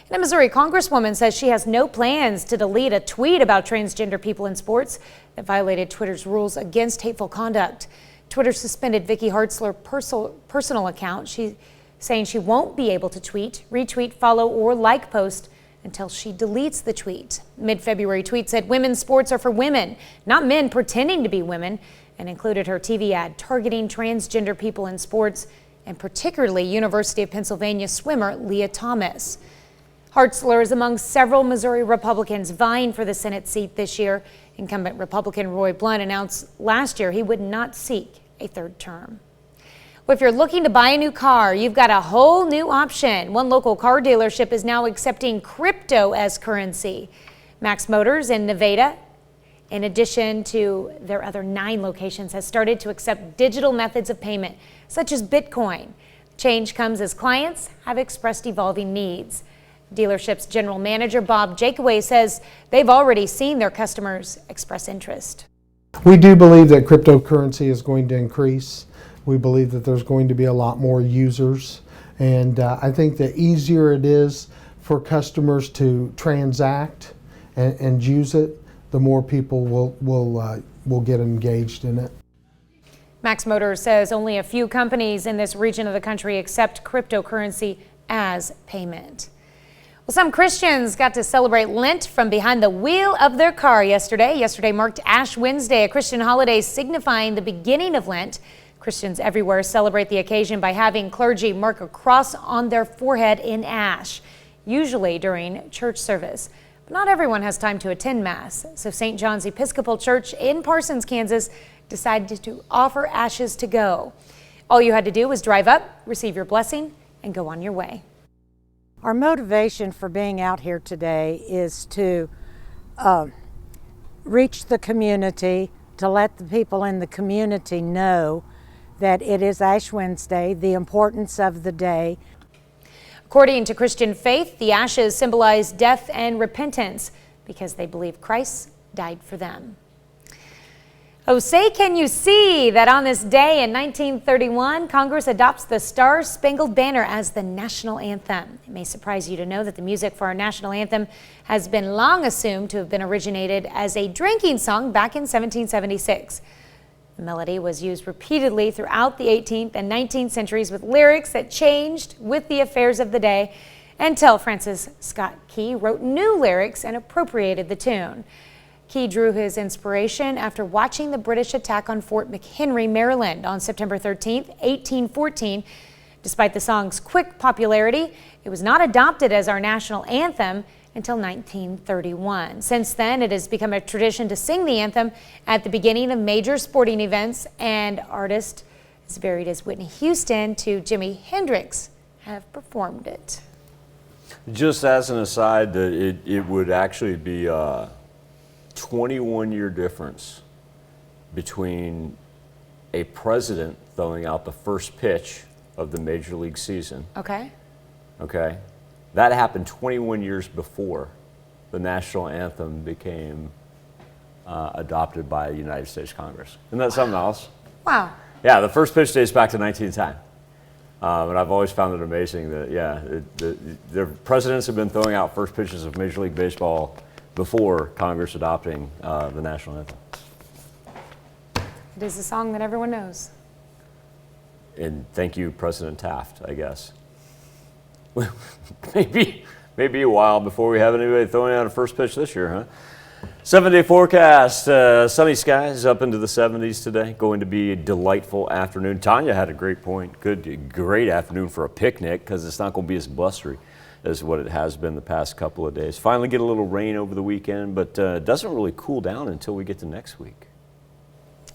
And a Missouri Congresswoman says she has no plans to delete a tweet about transgender people in sports that violated Twitter's rules against hateful conduct. Twitter suspended Vicky Hartzler's personal account. She's saying she won't be able to tweet, retweet, follow, or like post until she deletes the tweet. Mid-February tweet said women's sports are for women, not men pretending to be women, and included her TV ad targeting transgender people in sports, and particularly University of Pennsylvania swimmer Leah Thomas. Hartzler is among several Missouri Republicans vying for the Senate seat this year. Incumbent Republican Roy Blunt announced last year he would not seek a third term. Well, if you're looking to buy a new car, you've got a whole new option. One local car dealership is now accepting crypto as currency. Max Motors in Nevada, in addition to their other 9 locations, has started to accept digital methods of payment, such as Bitcoin. Change comes as clients have expressed evolving needs. Dealership's general manager, Bob Jakeway, says they've already seen their customers express interest. We do believe that cryptocurrency is going to increase. We believe that there's going to be a lot more users. And I think the easier it is for customers to transact and use it, the more people will get engaged in it. Max Motors says only a few companies in this region of the country accept cryptocurrency as payment. Well, some Christians got to celebrate Lent from behind the wheel of their car yesterday. Yesterday marked Ash Wednesday, a Christian holiday signifying the beginning of Lent. Christians everywhere celebrate the occasion by having clergy mark a cross on their forehead in ash, usually during church service. But not everyone has time to attend Mass, so St. John's Episcopal Church in Parsons, Kansas, decided to offer ashes to go. All you had to do was drive up, receive your blessing, and go on your way. Our motivation for being out here today is to reach the community, to let the people in the community know that it is Ash Wednesday, the importance of the day. According to Christian faith, the ashes symbolize death and repentance because they believe Christ died for them. Oh, say can you see that on this day in 1931, Congress adopts the Star-Spangled Banner as the national anthem. It may surprise you to know that the music for our national anthem has been long assumed to have been originated as a drinking song back in 1776. The melody was used repeatedly throughout the 18th and 19th centuries with lyrics that changed with the affairs of the day until Francis Scott Key wrote new lyrics and appropriated the tune. Key drew his inspiration after watching the British attack on Fort McHenry, Maryland on September 13, 1814. Despite the song's quick popularity, it was not adopted as our national anthem until 1931. Since then, it has become a tradition to sing the anthem at the beginning of major sporting events, and artists as varied as Whitney Houston to Jimi Hendrix have performed it. Just as an aside, that it would actually be 21-year difference between a president throwing out the first pitch of the Major League season. Okay. Okay. That happened 21 years before the national anthem became adopted by the United States Congress. Isn't that something else? Wow. Yeah, the first pitch dates back to 1910. And I've always found it amazing that, the presidents have been throwing out first pitches of Major League Baseball before Congress adopting the national anthem. It is a song that everyone knows. And thank you, President Taft, I guess. maybe a while before we have anybody throwing out a first pitch this year, huh? 7-day forecast, sunny skies up into the 70s today. Going to be a delightful afternoon. Tanya had a great point. Great afternoon for a picnic because it's not going to be as blustery as what it has been the past couple of days. Finally get a little rain over the weekend, but it doesn't really cool down until we get to next week.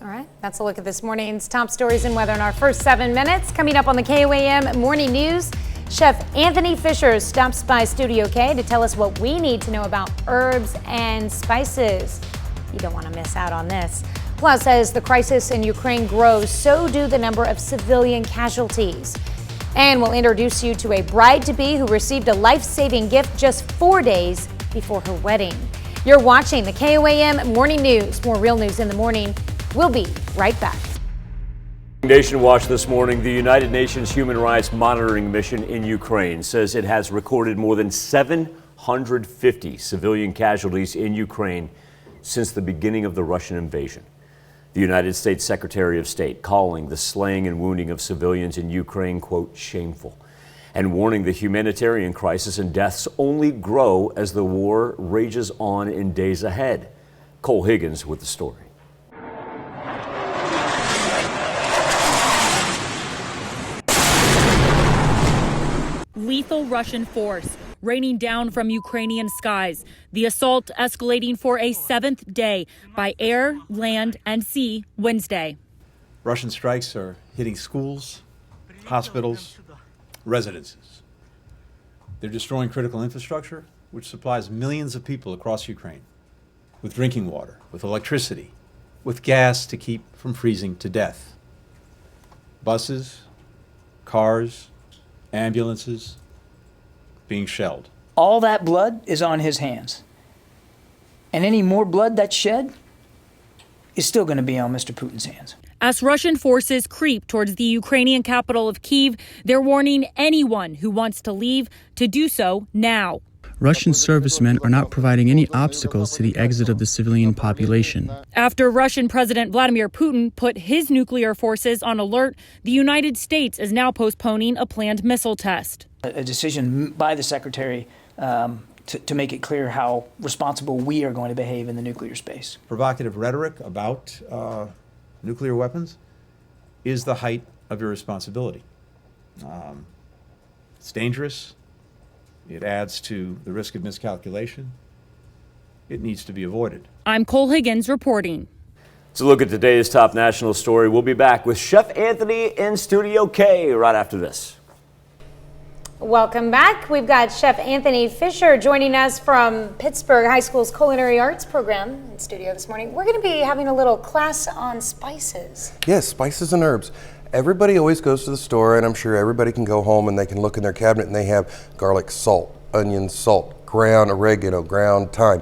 All right, that's a look at this morning's top stories and weather in our first 7 minutes. Coming up on the KOAM Morning News, Chef Anthony Fisher stops by Studio K to tell us what we need to know about herbs and spices. You don't want to miss out on this. Plus, as the crisis in Ukraine grows, so do the number of civilian casualties. And we'll introduce you to a bride-to-be who received a life-saving gift just 4 days before her wedding. You're watching the KOAM Morning News. More real news in the morning. We'll be right back. Nation Watch this morning. The United Nations Human Rights Monitoring Mission in Ukraine says it has recorded more than 750 civilian casualties in Ukraine since the beginning of the Russian invasion. The United States Secretary of State calling the slaying and wounding of civilians in Ukraine, quote, shameful, and warning the humanitarian crisis and deaths only grow as the war rages on in days ahead. Cole Higgins with the story. Lethal Russian force raining down from Ukrainian skies. The assault escalating for a 7th day by air, land, and sea Wednesday. Russian strikes are hitting schools, hospitals, residences. They're destroying critical infrastructure, which supplies millions of people across Ukraine with drinking water, with electricity, with gas to keep from freezing to death. Buses, cars, ambulances being shelled. All that blood is on his hands. And any more blood that's shed is still going to be on Mr. Putin's hands. As Russian forces creep towards the Ukrainian capital of Kyiv, they're warning anyone who wants to leave to do so now. Russian servicemen are not providing any obstacles to the exit of the civilian population. After Russian President Vladimir Putin put his nuclear forces on alert, the United States is now postponing a planned missile test. A decision by the Secretary to make it clear how responsible we are going to behave in the nuclear space. Provocative rhetoric about nuclear weapons is the height of irresponsibility. It's dangerous. It adds to the risk of miscalculation. It needs to be avoided. I'm Cole Higgins reporting. So look at today's top national story. We'll be back with Chef Anthony in Studio K right after this. Welcome back. We've got Chef Anthony Fisher joining us from Pittsburgh High School's Culinary Arts program in studio this morning. We're going to be having a little class on spices. Yes, spices and herbs. Everybody always goes to the store, and I'm sure everybody can go home and they can look in their cabinet and they have garlic, salt, onion, salt, ground oregano, ground thyme.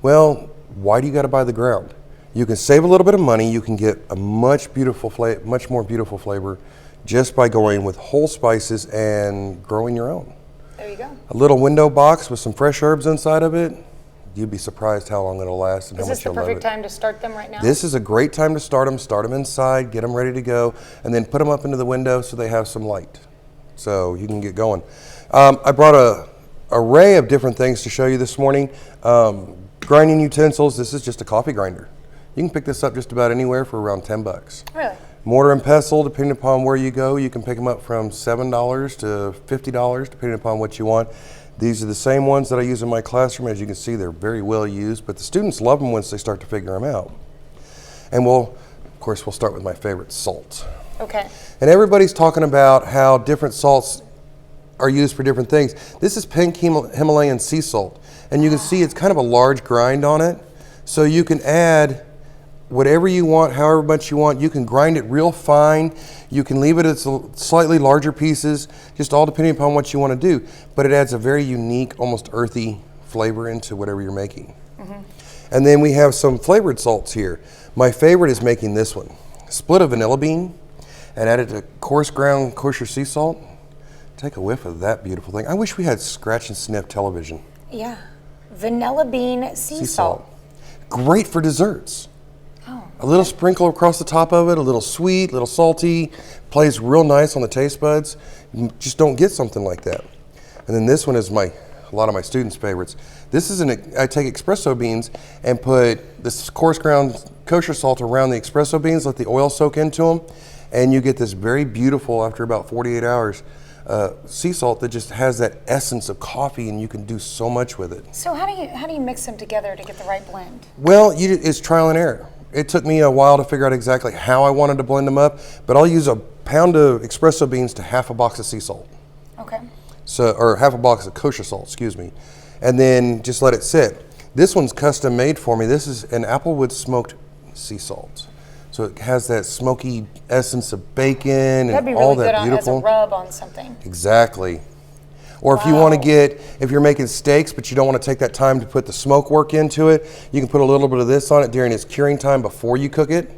Well, why do you got to buy the ground? You can save a little bit of money. You can get a much more beautiful flavor just by going with whole spices and growing your own. There you go. A little window box with some fresh herbs inside of it. You'd be surprised how long it'll last and how much you'll love it. Is this the perfect time to start them right now? This is a great time to start them. Start them inside, get them ready to go, and then put them up into the window so they have some light. So you can get going. I brought a array of different things to show you this morning. Grinding utensils. This is just a coffee grinder. You can pick this up just about anywhere for around $10. Really? Mortar and pestle, depending upon where you go, you can pick them up from $7 to $50, depending upon what you want. These are the same ones that I use in my classroom. As you can see, they're very well used, but the students love them once they start to figure them out. And of course, we'll start with my favorite, salt. Okay. And everybody's talking about how different salts are used for different things. This is pink Himalayan sea salt, and you can see it's kind of a large grind on it, so you can add whatever you want, however much you want. You can grind it real fine. You can leave it as slightly larger pieces, just all depending upon what you want to do. But it adds a very unique, almost earthy flavor into whatever you're making. Mm-hmm. And then we have some flavored salts here. My favorite is making this one. Split a vanilla bean and add it to coarse ground kosher sea salt. Take a whiff of that beautiful thing. I wish we had scratch and sniff television. Yeah. Vanilla bean sea salt. Great for desserts. Oh. A little sprinkle across the top of it, a little sweet, a little salty, plays real nice on the taste buds. You just don't get something like that. And then this one is a lot of my students' favorites. This is I take espresso beans and put this coarse ground kosher salt around the espresso beans, let the oil soak into them, and you get this very beautiful, after about 48 hours, sea salt that just has that essence of coffee, and you can do so much with it. So how do you mix them together to get the right blend? Well, it's trial and error. It took me a while to figure out exactly how I wanted to blend them up, but I'll use a pound of espresso beans to half a box of sea salt. Okay. So, or half a box of kosher salt, excuse me. And then just let it sit. This one's custom made for me. This is an applewood smoked sea salt. So it has that smoky essence of bacon That'd be and really all good that beautiful. as a rub on something. Exactly. Or if you want to get, if you're making steaks, but you don't want to take that time to put the smoke work into it, you can put a little bit of this on it during its curing time before you cook it.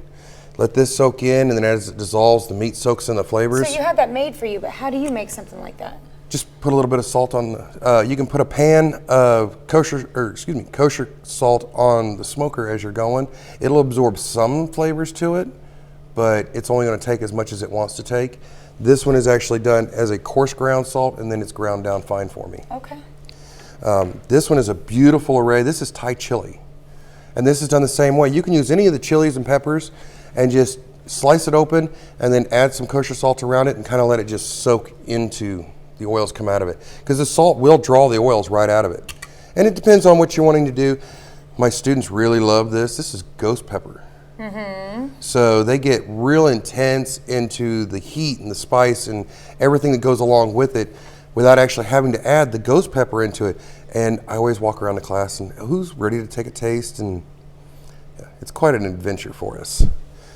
Let this soak in, and then as it dissolves, the meat soaks in the flavors. So you had that made for you, but how do you make something like that? Just put a little bit of salt on. You can put a pan of kosher salt on the smoker as you're going. It'll absorb some flavors to it, but it's only going to take as much as it wants to take. This one is actually done as a coarse ground salt, and then it's ground down fine for me. Okay. This one is a beautiful array. This is Thai chili, and this is done the same way. You can use any of the chilies and peppers, and just slice it open, and then add some kosher salt around it, and kind of let it just soak into the oils come out of it, because the salt will draw the oils right out of it. And it depends on what you're wanting to do. My students really love this. This is ghost pepper. So they get real intense into the heat and the spice and everything that goes along with it without actually having to add the ghost pepper into it. And I always walk around the class and who's ready to take a taste, and yeah, it's quite an adventure for us.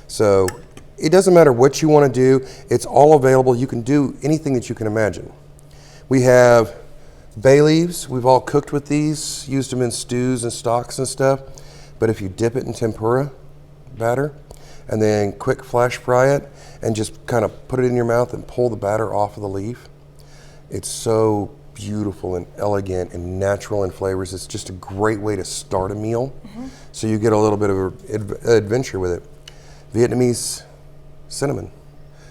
So it doesn't matter what you want to do. It's all available. You can do anything that you can imagine. We have bay leaves. We've all cooked with these, used them in stews and stocks and stuff. But if you dip it in tempura batter and then quick flash fry it and just kind of put it in your mouth and pull the batter off of the leaf, it's so beautiful and elegant and natural in flavors. It's just a great way to start a meal. So you get a little bit of an adventure with it. Vietnamese cinnamon.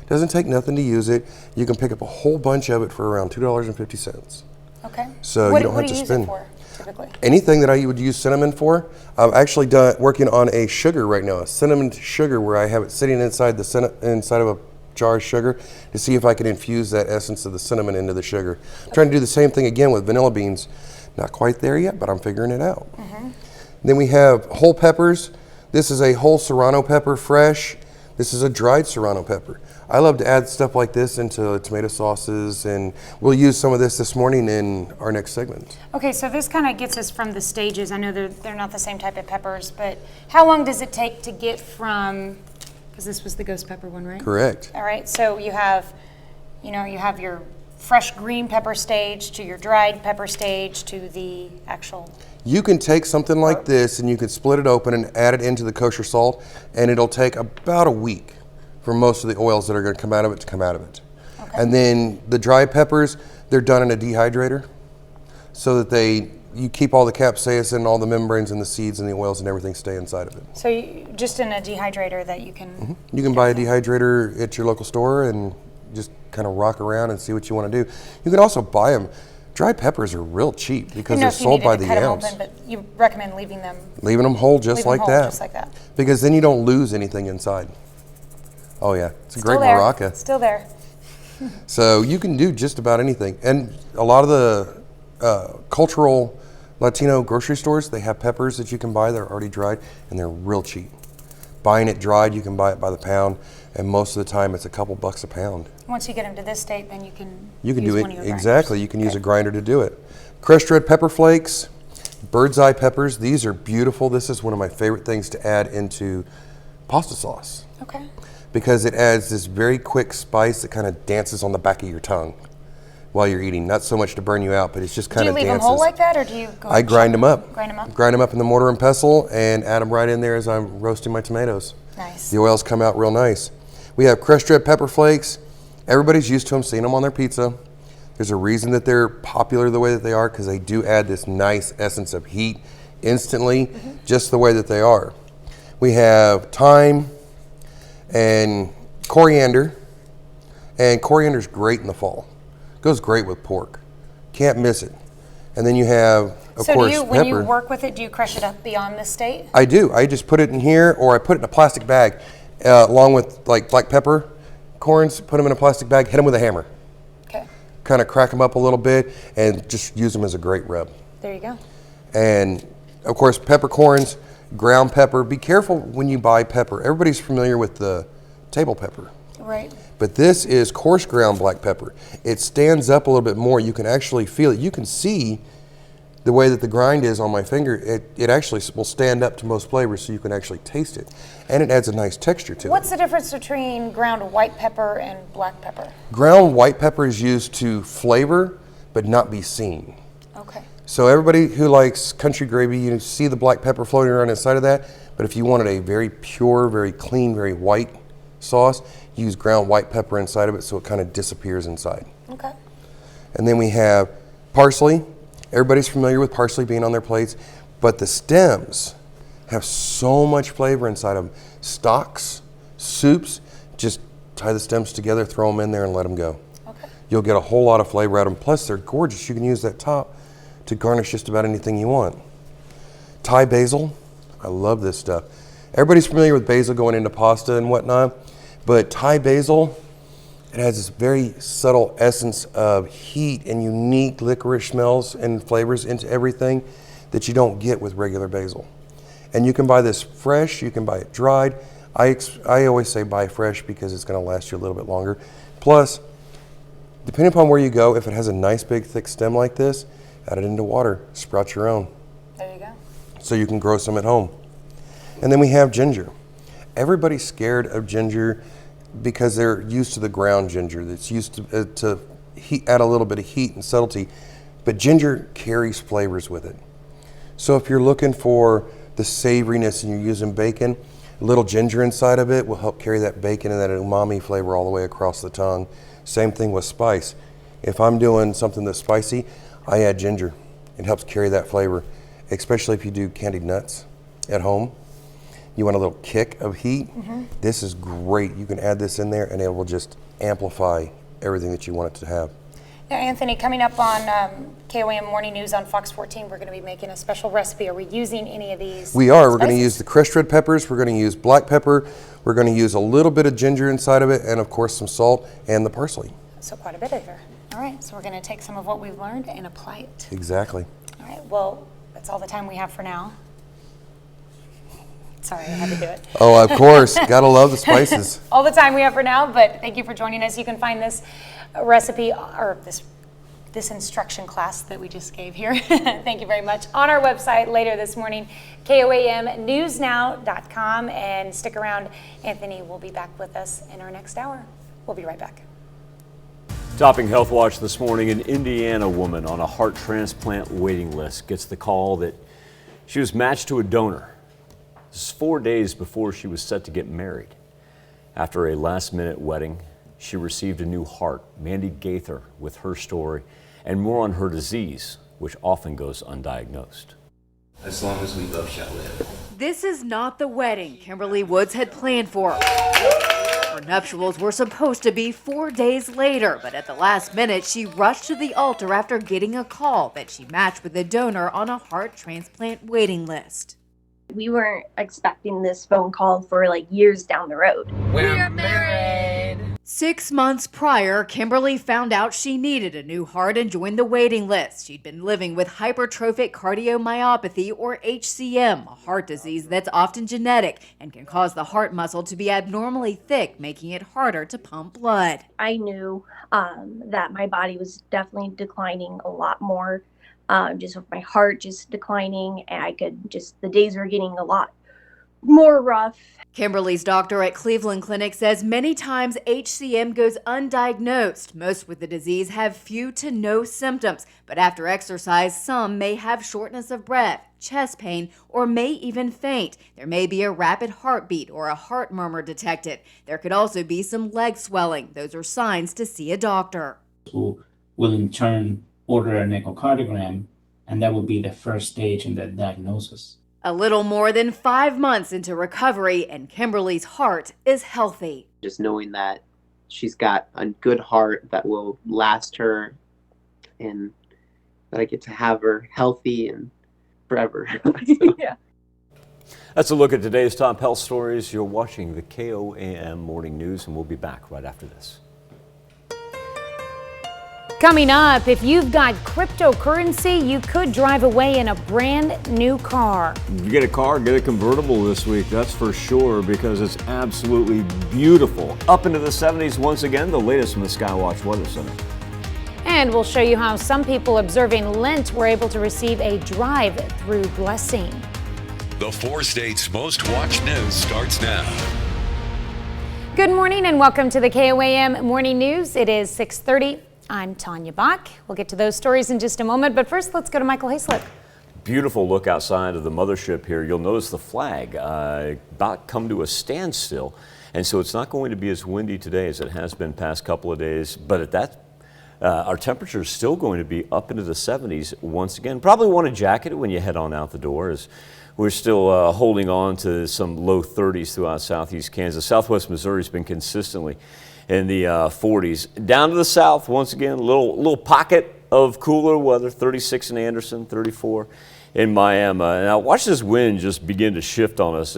Doesn't take nothing to use it. You can pick up a whole bunch of it for around $2.50. Okay. So what, you don't have to use spend it for, typically? Anything that I would use cinnamon for. I'm actually working on a sugar right now, a cinnamon sugar, where I have it sitting inside inside of a jar of sugar to see if I can infuse that essence of the cinnamon into the sugar. I'm trying to do the same thing again with vanilla beans. Not quite there yet, but I'm figuring it out. Then we have whole peppers. This is a whole serrano pepper, fresh. This is a dried serrano pepper. I love to add stuff like this into tomato sauces, and we'll use some of this morning in our next segment. Okay, so this kind of gets us from the stages. I know they're not the same type of peppers, but how long does it take to get from, because this was the ghost pepper one, right? Correct. All right, so you have your fresh green pepper stage to your dried pepper stage to the actual. You can take something like this and you can split it open and add it into the kosher salt, and it'll take about a week for most of the oils that are going to come out of it to come out of it. Okay. And then the dry peppers, they're done in a dehydrator so that you keep all the capsaicin and all the membranes and the seeds and the oils and everything stay inside of it. So just in a dehydrator that you can... You can buy a dehydrator at your local store and just kind of rock around and see what you want to do. You can also buy them. Dry peppers are real cheap because they're sold by the ounce. Open, but you recommend leaving them whole just like that. Just like that. Because then you don't lose anything inside. Oh yeah, it's a great maraca. Still there. So you can do just about anything. And a lot of the cultural Latino grocery stores, they have peppers that you can buy that are already dried, and they're real cheap. Buying it dried, you can buy it by the pound, and most of the time it's a couple bucks a pound. Once you get them to this state, then you can use do it one of your exactly. You can use a grinder to do it. Crushed red pepper flakes, bird's eye peppers. These are beautiful. This is one of my favorite things to add into pasta sauce. Okay. Because it adds this very quick spice that kind of dances on the back of your tongue while you're eating. Not so much to burn you out, but it's just kind of dances. Do you leave them whole like that, or do you go? I grind them up. Grind them up? Grind them up in the mortar and pestle and add them right in there as I'm roasting my tomatoes. Nice. The oils come out real nice. We have crushed red pepper flakes. Everybody's used to them, seeing them on their pizza. There's a reason that they're popular the way that they are, because they do add this nice essence of heat instantly, just the way that they are. We have thyme and coriander, and coriander's great in the fall. Goes great with pork. Can't miss it. And then you have, of course, pepper. When you work with it, do you crush it up beyond this state? I do. I just put it in here, or I put it in a plastic bag, along with like black pepper corns. Put them in a plastic bag. Hit them with a hammer. Okay. Kind of crack them up a little bit, and just use them as a great rub. There you go. And of course, peppercorns, ground pepper. Be careful when you buy pepper. Everybody's familiar with the table pepper. Right. But this is coarse ground black pepper. It stands up a little bit more. You can actually feel it. You can see the way that the grind is on my finger. It actually will stand up to most flavors, so you can actually taste it. And it adds a nice texture to it. What's the difference between ground white pepper and black pepper? Ground white pepper is used to flavor, but not be seen. Okay. So everybody who likes country gravy, you see the black pepper floating around inside of that. But if you wanted a very pure, very clean, very white sauce, use ground white pepper inside of it so it kind of disappears inside. Okay. And then we have parsley. Everybody's familiar with parsley being on their plates, but the stems have so much flavor inside of them. Stocks, soups, just tie the stems together, throw them in there and let them go. Okay. You'll get a whole lot of flavor out of them. Plus they're gorgeous. You can use that top to garnish just about anything you want. Thai basil, I love this stuff. Everybody's familiar with basil going into pasta and whatnot, but Thai basil, it has this very subtle essence of heat and unique licorice smells and flavors into everything that you don't get with regular basil. And you can buy this fresh, you can buy it dried. I always say buy fresh because it's going to last you a little bit longer. Plus, depending upon where you go, if it has a nice big thick stem like this, add it into water, sprout your own. There you go. So you can grow some at home. And then we have ginger. Everybody's scared of ginger because they're used to the ground ginger that's used to add a little bit of heat and subtlety, but ginger carries flavors with it. So if you're looking for the savoriness and you're using bacon, a little ginger inside of it will help carry that bacon and that umami flavor all the way across the tongue. Same thing with spice. If I'm doing something that's spicy, I add ginger. It helps carry that flavor, especially if you do candied nuts at home. You want a little kick of heat, this is great. You can add this in there and it will just amplify everything that you want it to have. Now, Anthony, coming up on KOAM Morning News on Fox 14, we're going to be making a special recipe. Are we using any of these? We are. spices? We're going to use the crushed red peppers. We're going to use black pepper. We're going to use a little bit of ginger inside of it and, of course, some salt and the parsley. So quite a bit of there. All right, so we're going to take some of what we've learned and apply it. Exactly. All right, well, that's all the time we have for now. Sorry, I had to do it. Oh, of course. Gotta love the spices. All the time we have for now, but thank you for joining us. You can find this recipe or this instruction class that we just gave here. Thank you very much. On our website later this morning, KOAMnewsnow.com, and stick around. Anthony will be back with us in our next hour. We'll be right back. Topping Health Watch this morning, an Indiana woman on a heart transplant waiting list gets the call that she was matched to a donor. This is 4 days before she was set to get married. After a last-minute wedding, she received a new heart. Mandy Gaither with her story and more on her disease, which often goes undiagnosed. As long as we both shall live. This is not the wedding Kimberly Woods had planned for. Her nuptials were supposed to be 4 days later, but at the last minute, she rushed to the altar after getting a call that she matched with a donor on a heart transplant waiting list. We weren't expecting this phone call for like years down the road. We're married! 6 months prior, Kimberly found out she needed a new heart and joined the waiting list. She'd been living with hypertrophic cardiomyopathy, or HCM, a heart disease that's often genetic and can cause the heart muscle to be abnormally thick, making it harder to pump blood. I knew that my body was definitely declining a lot more. Just with my heart just declining, and the days were getting a lot more rough. Kimberly's doctor at Cleveland Clinic says many times HCM goes undiagnosed. Most with the disease have few to no symptoms, but after exercise, some may have shortness of breath, chest pain, or may even faint. There may be a rapid heartbeat or a heart murmur detected. There could also be some leg swelling. Those are signs to see a doctor. Who will in turn order an echocardiogram, and that will be the first stage in the diagnosis. A little more than 5 months into recovery, and Kimberly's heart is healthy. Just knowing that she's got a good heart that will last her, and that I get to have her healthy and forever. Yeah. That's a look at today's top health stories. You're watching the KOAM Morning News, and we'll be back right after this. Coming up, if you've got cryptocurrency, you could drive away in a brand new car. If you get a car, get a convertible this week, that's for sure, because it's absolutely beautiful. Up into the 70s once again, the latest from the Skywatch Weather Center. And we'll show you how some people observing Lent were able to receive a drive-through blessing. The 4 states' most watched news starts now. Good morning and welcome to the KOAM Morning News. It is 6:30. I'm Tanya Bach. We'll get to those stories in just a moment, but first let's go to Michael Hayslip. Beautiful look outside of the mothership here. You'll notice the flag about come to a standstill, and so it's not going to be as windy today as it has been past couple of days, but at that our temperature is still going to be up into the 70s once again. Probably want to jacket it when you head on out the door, as we're still holding on to some low 30s throughout southeast Kansas. Southwest Missouri's been consistently in the 40s. Down to the south, once again, a little pocket of cooler weather, 36 in Anderson, 34 in Miami. Now watch this wind just begin to shift on us.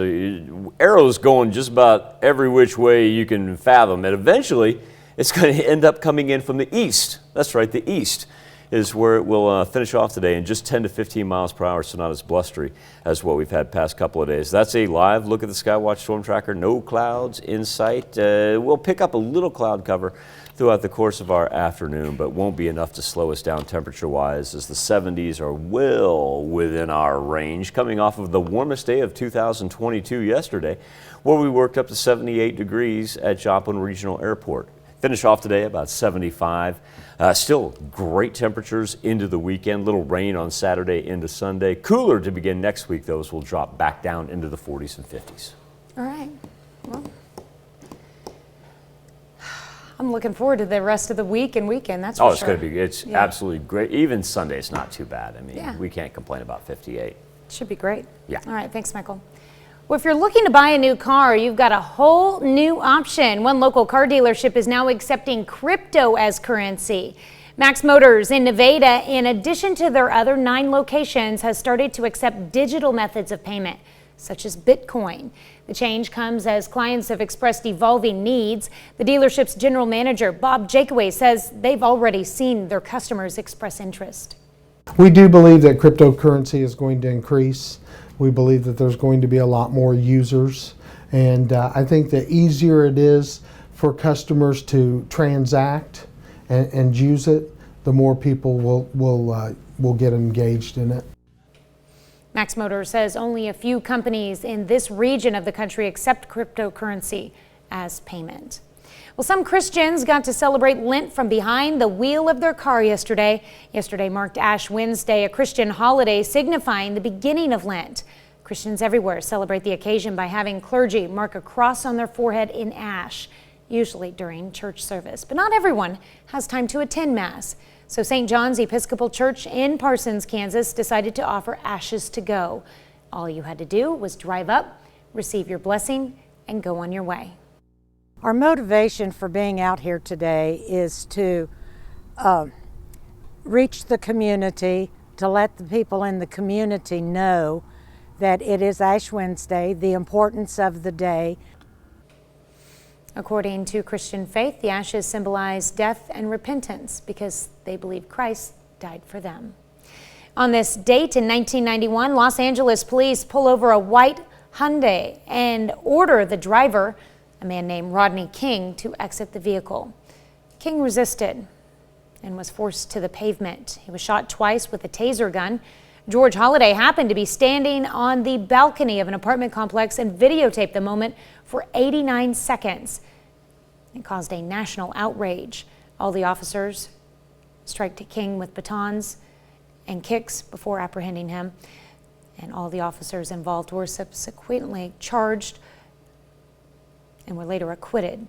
Arrows going just about every which way you can fathom, and eventually it's going to end up coming in from the east. That's right, the east is where it will finish off today, in just 10 to 15 miles per hour, so not as blustery as what we've had past couple of days. That's a live look at the Skywatch Storm Tracker. No clouds in sight. We'll pick up a little cloud cover throughout the course of our afternoon, but won't be enough to slow us down temperature-wise, as the 70s are well within our range, coming off of the warmest day of 2022 yesterday, where we worked up to 78 degrees at Joplin Regional Airport. Finish off today about 75. Still great temperatures into the weekend. Little rain on Saturday into Sunday. Cooler to begin next week, though, as we'll drop back down into the 40s and 50s. All right. Well, I'm looking forward to the rest of the week and weekend. That's for sure. It's going to be. It's absolutely great. Even Sunday's not too bad. I mean, we can't complain about 58. Should be great. Yeah. All right. Thanks, Michael. Well, if you're looking to buy a new car, you've got a whole new option. One local car dealership is now accepting crypto as currency. Max Motors in Nevada, in addition to their other 9 locations, has started to accept digital methods of payment, such as Bitcoin. The change comes as clients have expressed evolving needs. The dealership's general manager, Bob Jakeway, says they've already seen their customers express interest. We do believe that cryptocurrency is going to increase. We believe that there's going to be a lot more users, and I think the easier it is for customers to transact and use it, the more people will get engaged in it. Max Motors says only a few companies in this region of the country accept cryptocurrency as payment. Well, some Christians got to celebrate Lent from behind the wheel of their car yesterday. Yesterday marked Ash Wednesday, a Christian holiday signifying the beginning of Lent. Christians everywhere celebrate the occasion by having clergy mark a cross on their forehead in ash, usually during church service. But not everyone has time to attend Mass. So St. John's Episcopal Church in Parsons, Kansas decided to offer ashes to go. All you had to do was drive up, receive your blessing, and go on your way. Our motivation for being out here today is to reach the community, to let the people in the community know that it is Ash Wednesday, the importance of the day. According to Christian faith, the ashes symbolize death and repentance because they believe Christ died for them. On this date in 1991, Los Angeles police pull over a white Hyundai and order the driver, a man named Rodney King, to exit the vehicle. King resisted and was forced to the pavement. He was shot twice with a taser gun. George Holliday happened to be standing on the balcony of an apartment complex and videotaped the moment for 89 seconds. It caused a national outrage. All the officers struck King with batons and kicks before apprehending him, and all the officers involved were subsequently charged and were later acquitted.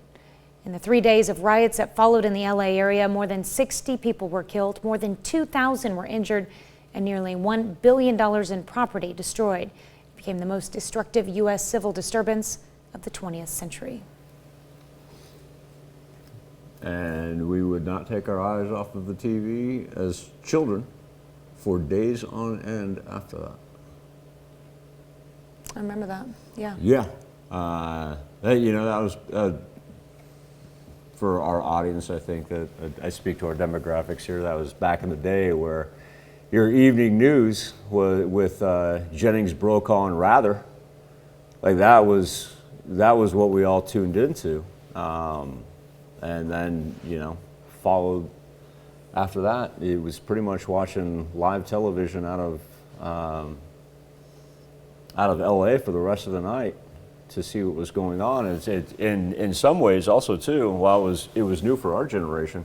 In the 3 days of riots that followed in the LA area, more than 60 people were killed, more than 2,000 were injured, and nearly $1 billion in property destroyed. It became the most destructive U.S. civil disturbance of the 20th century. And we would not take our eyes off of the TV as children for days on end after that. I remember that, yeah. Yeah. You know, that was for our audience, I think that I speak to our demographics here. That was back in the day where your evening news was with Jennings, Brokaw, and Rather. Like that was what we all tuned into, and then followed after that. It was pretty much watching live television out of LA for the rest of the night to see what was going on. In some ways also too, while it was new for our generation,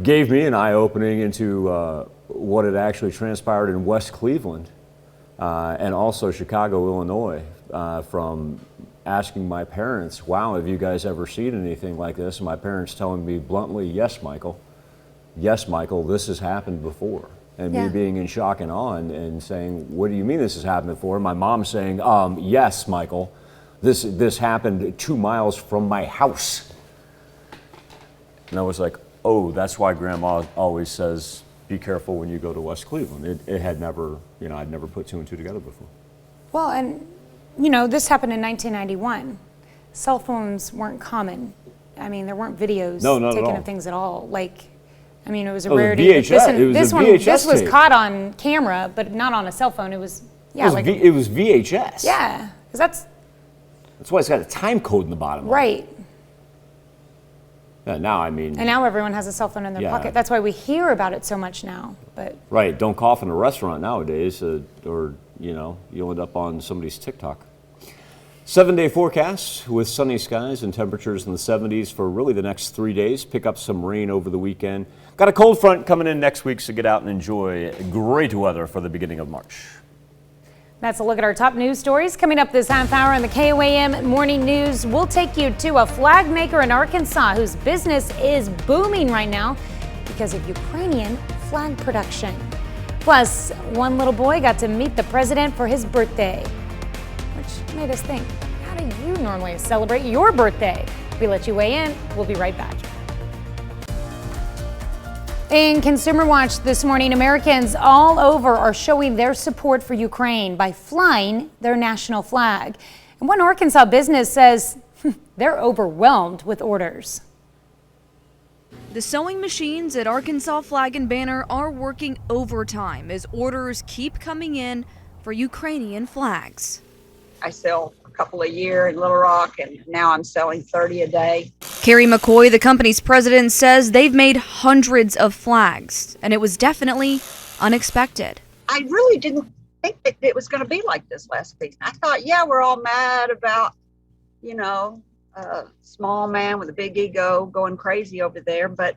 gave me an eye-opening into what had actually transpired in West Cleveland and also Chicago, Illinois, from asking my parents, wow, have you guys ever seen anything like this? And my parents telling me bluntly, yes, Michael, this has happened before. And me being in shock and awe and saying, what do you mean this has happened before? My mom saying, yes, Michael, this happened 2 miles from my house. And I was like, oh, that's why Grandma always says, be careful when you go to West Cleveland. It had never, I'd never put 2 and 2 together before. Well, and, this happened in 1991. Cell phones weren't common. I mean, there weren't videos taken of things at all. It was a rarity. VHS. This was caught on camera, but not on a cell phone. It was, it was VHS. Yeah, because that's why it's got a time code in the bottom. Right. Now, and now everyone has a cell phone in their pocket. That's why we hear about it so much now. But right, don't cough in a restaurant nowadays, or you'll end up on somebody's TikTok. 7-day forecast with sunny skies and temperatures in the 70s for really the next 3 days. Pick up some rain over the weekend. Got a cold front coming in next week, so get out and enjoy great weather for the beginning of March. That's a look at our top news stories. Coming up this half hour on the KOAM Morning News, we'll take you to a flag maker in Arkansas whose business is booming right now because of Ukrainian flag production. Plus, one little boy got to meet the president for his birthday, which made us think, how do you normally celebrate your birthday? We let you weigh in. We'll be right back. In Consumer Watch this morning, Americans all over are showing their support for Ukraine by flying their national flag. And one Arkansas business says they're overwhelmed with orders. The sewing machines at Arkansas Flag and Banner are working overtime as orders keep coming in for Ukrainian flags. I sell a couple a year in Little Rock, and now I'm selling 30 a day. Carrie McCoy, the company's president, says they've made hundreds of flags, and it was definitely unexpected. I really didn't think that it was going to be like this last season. I thought, we're all mad about, a small man with a big ego going crazy over there, but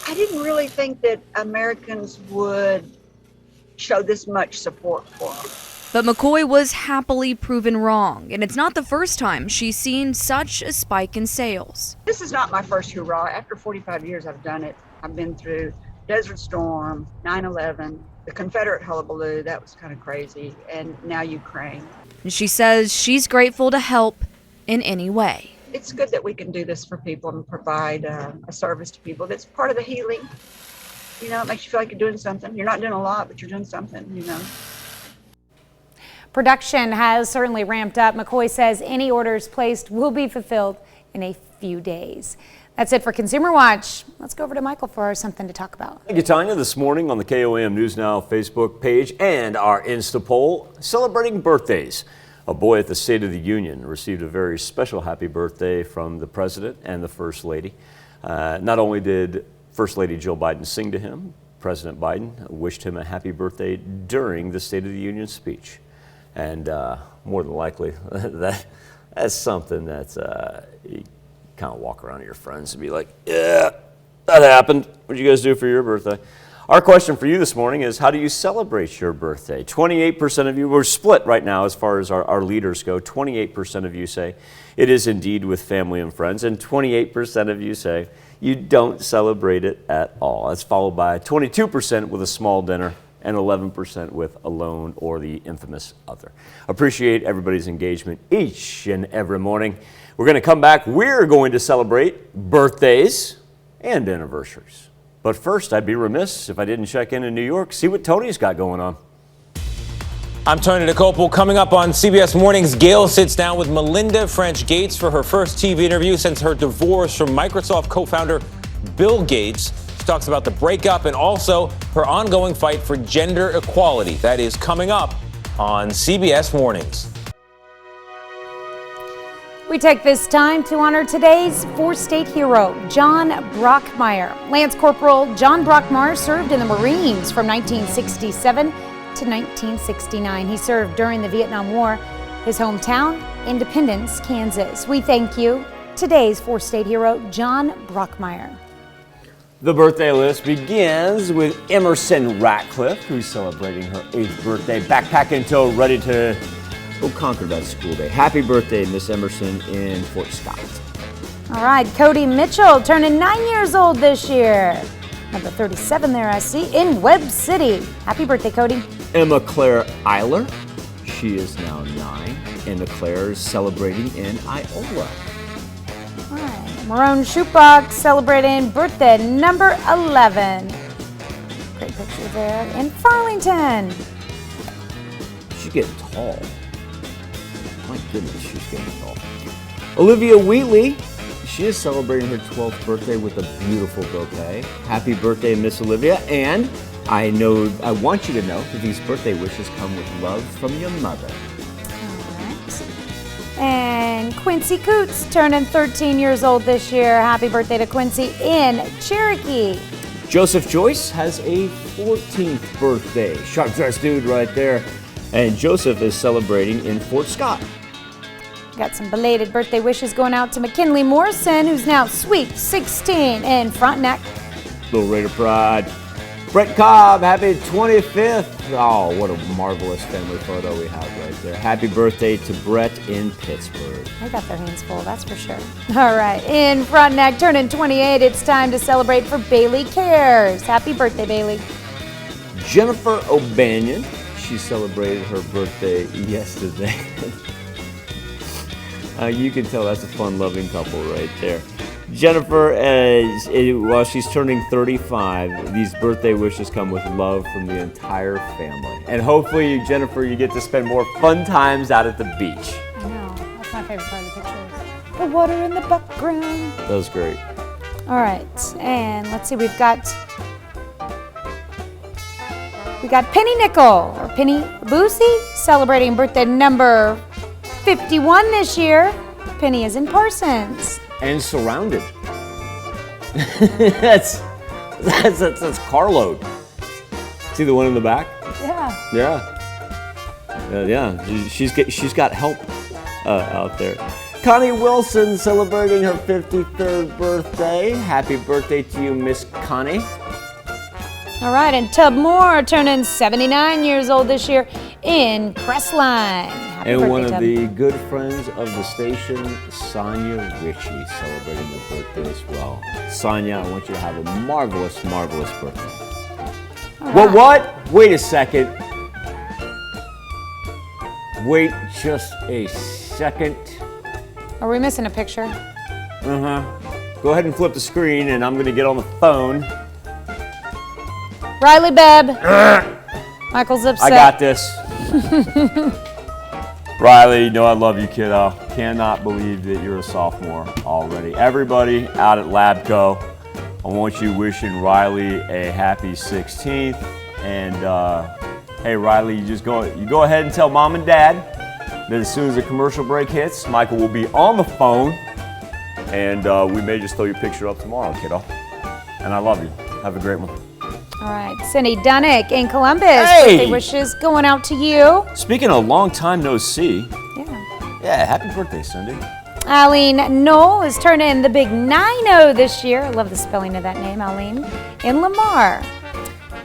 I didn't really think that Americans would show this much support for them. But McCoy was happily proven wrong, and it's not the first time she's seen such a spike in sales. This is not my first hurrah. After 45 years, I've done it. I've been through Desert Storm, 9/11, the Confederate hullabaloo, that was kind of crazy, and now Ukraine. And she says she's grateful to help in any way. It's good that we can do this for people and provide a service to people. That's part of the healing. It makes you feel like you're doing something. You're not doing a lot, but you're doing something, Production has certainly ramped up. McCoy says any orders placed will be fulfilled in a few days. That's it for Consumer Watch. Let's go over to Michael for our Something to Talk About. Thank you, Tanya. This morning on the KOAM News Now Facebook page and our Insta poll, celebrating birthdays. A boy at the State of the Union received a very special happy birthday from the President and the First Lady. Not only did First Lady Jill Biden sing to him, President Biden wished him a happy birthday during the State of the Union speech. And more than likely, that's something that you kind of walk around to your friends and be like, yeah, that happened. What did you guys do for your birthday? Our question for you this morning is, how do you celebrate your birthday? 28% of you, we're split right now as far as our leaders go. 28% of you say it is indeed with family and friends, and 28% of you say you don't celebrate it at all. That's followed by 22% with a small dinner, and 11% with alone or the infamous other. Appreciate everybody's engagement each and every morning. We're going to come back. We're going to celebrate birthdays and anniversaries. But first, I'd be remiss if I didn't check in New York, see what Tony's got going on. I'm Tony DeCopel. Coming up on CBS Mornings, Gail sits down with Melinda French Gates for her first TV interview since her divorce from Microsoft co-founder Bill Gates. She talks about the breakup and also her ongoing fight for gender equality. That is coming up on CBS Mornings. We take this time to honor today's four-state hero, John Brockmeyer. Lance Corporal John Brockmeyer served in the Marines from 1967 to 1969. He served during the Vietnam War. His hometown, Independence, Kansas. We thank you, today's four-state hero, John Brockmeyer. The birthday list begins with Emerson Ratcliffe, who's celebrating her 8th birthday, backpacking until ready to go conquer that school day. Happy birthday, Miss Emerson in Fort Scott. All right, Cody Mitchell turning 9 years old this year. Number 37 there, I see, in Webb City. Happy birthday, Cody. Emma Claire Eiler, she is now 9. Emma Claire is celebrating in Iola. All right, Marone Schupbach celebrating birthday number 11. Great picture there in Farmington. She's getting tall. My goodness, she's getting tall. Olivia Wheatley, she is celebrating her 12th birthday with a beautiful bouquet. Happy birthday, Miss Olivia. And I want you to know that these birthday wishes come with love from your mother. All right. And Quincy Coots turning 13 years old this year. Happy birthday to Quincy in Cherokee. Joseph Joyce has a 14th birthday. Sharp dressed dude right there. And Joseph is celebrating in Fort Scott. Got some belated birthday wishes going out to McKinley Morrison, who's now sweet 16 in Frontenac. Little Raider Pride. Brett Cobb, happy 25th. Oh, what a marvelous family photo we have right there. Happy birthday to Brett in Pittsburgh. They got their hands full, that's for sure. All right, in Frontenac, turning 28, it's time to celebrate for Bailey Cares. Happy birthday, Bailey. Jennifer O'Banion, she celebrated her birthday yesterday. You can tell that's a fun-loving couple right there. Jennifer, while she's turning 35, these birthday wishes come with love from the entire family. And hopefully, Jennifer, you get to spend more fun times out at the beach. I know, that's my favorite part of the pictures. The water in the background. That was great. All right, and let's see, we got Penny Nickel, or Penny Boosie, celebrating birthday number 51 this year. Penny is in Parsons. And surrounded. that's carload. See the one in the back? Yeah. Yeah. She's got help out there. Connie Wilson celebrating her 53rd birthday. Happy birthday to you, Miss Connie. All right, and Tub Moore turning 79 years old this year in Crestline. Happy and birthday, one of Tub. the good friends of the station, Sonia Ritchie, celebrating her birthday as well. Sonia, I want you to have a marvelous, marvelous birthday. Well, what? Wait a second. Wait just a second. Are we missing a picture? Go ahead and flip the screen, and I'm going to get on the phone. Riley Bebb. Michael's upset. I got this. Riley, you know I love you, kiddo. Cannot believe that you're a sophomore already. Everybody out at Labco, I want you wishing Riley a happy 16th. And hey, Riley, you go ahead and tell mom and dad that as soon as the commercial break hits, Michael will be on the phone, and we may just throw your picture up tomorrow, kiddo. And I love you. Have a great one. All right, Cindy Dunnick in Columbus. Hey! Birthday wishes going out to you. Speaking of long time no see. Yeah, happy birthday, Cindy. Eileen Knoll is turning the big 9-0 this year. I love the spelling of that name, Eileen, in Lamar.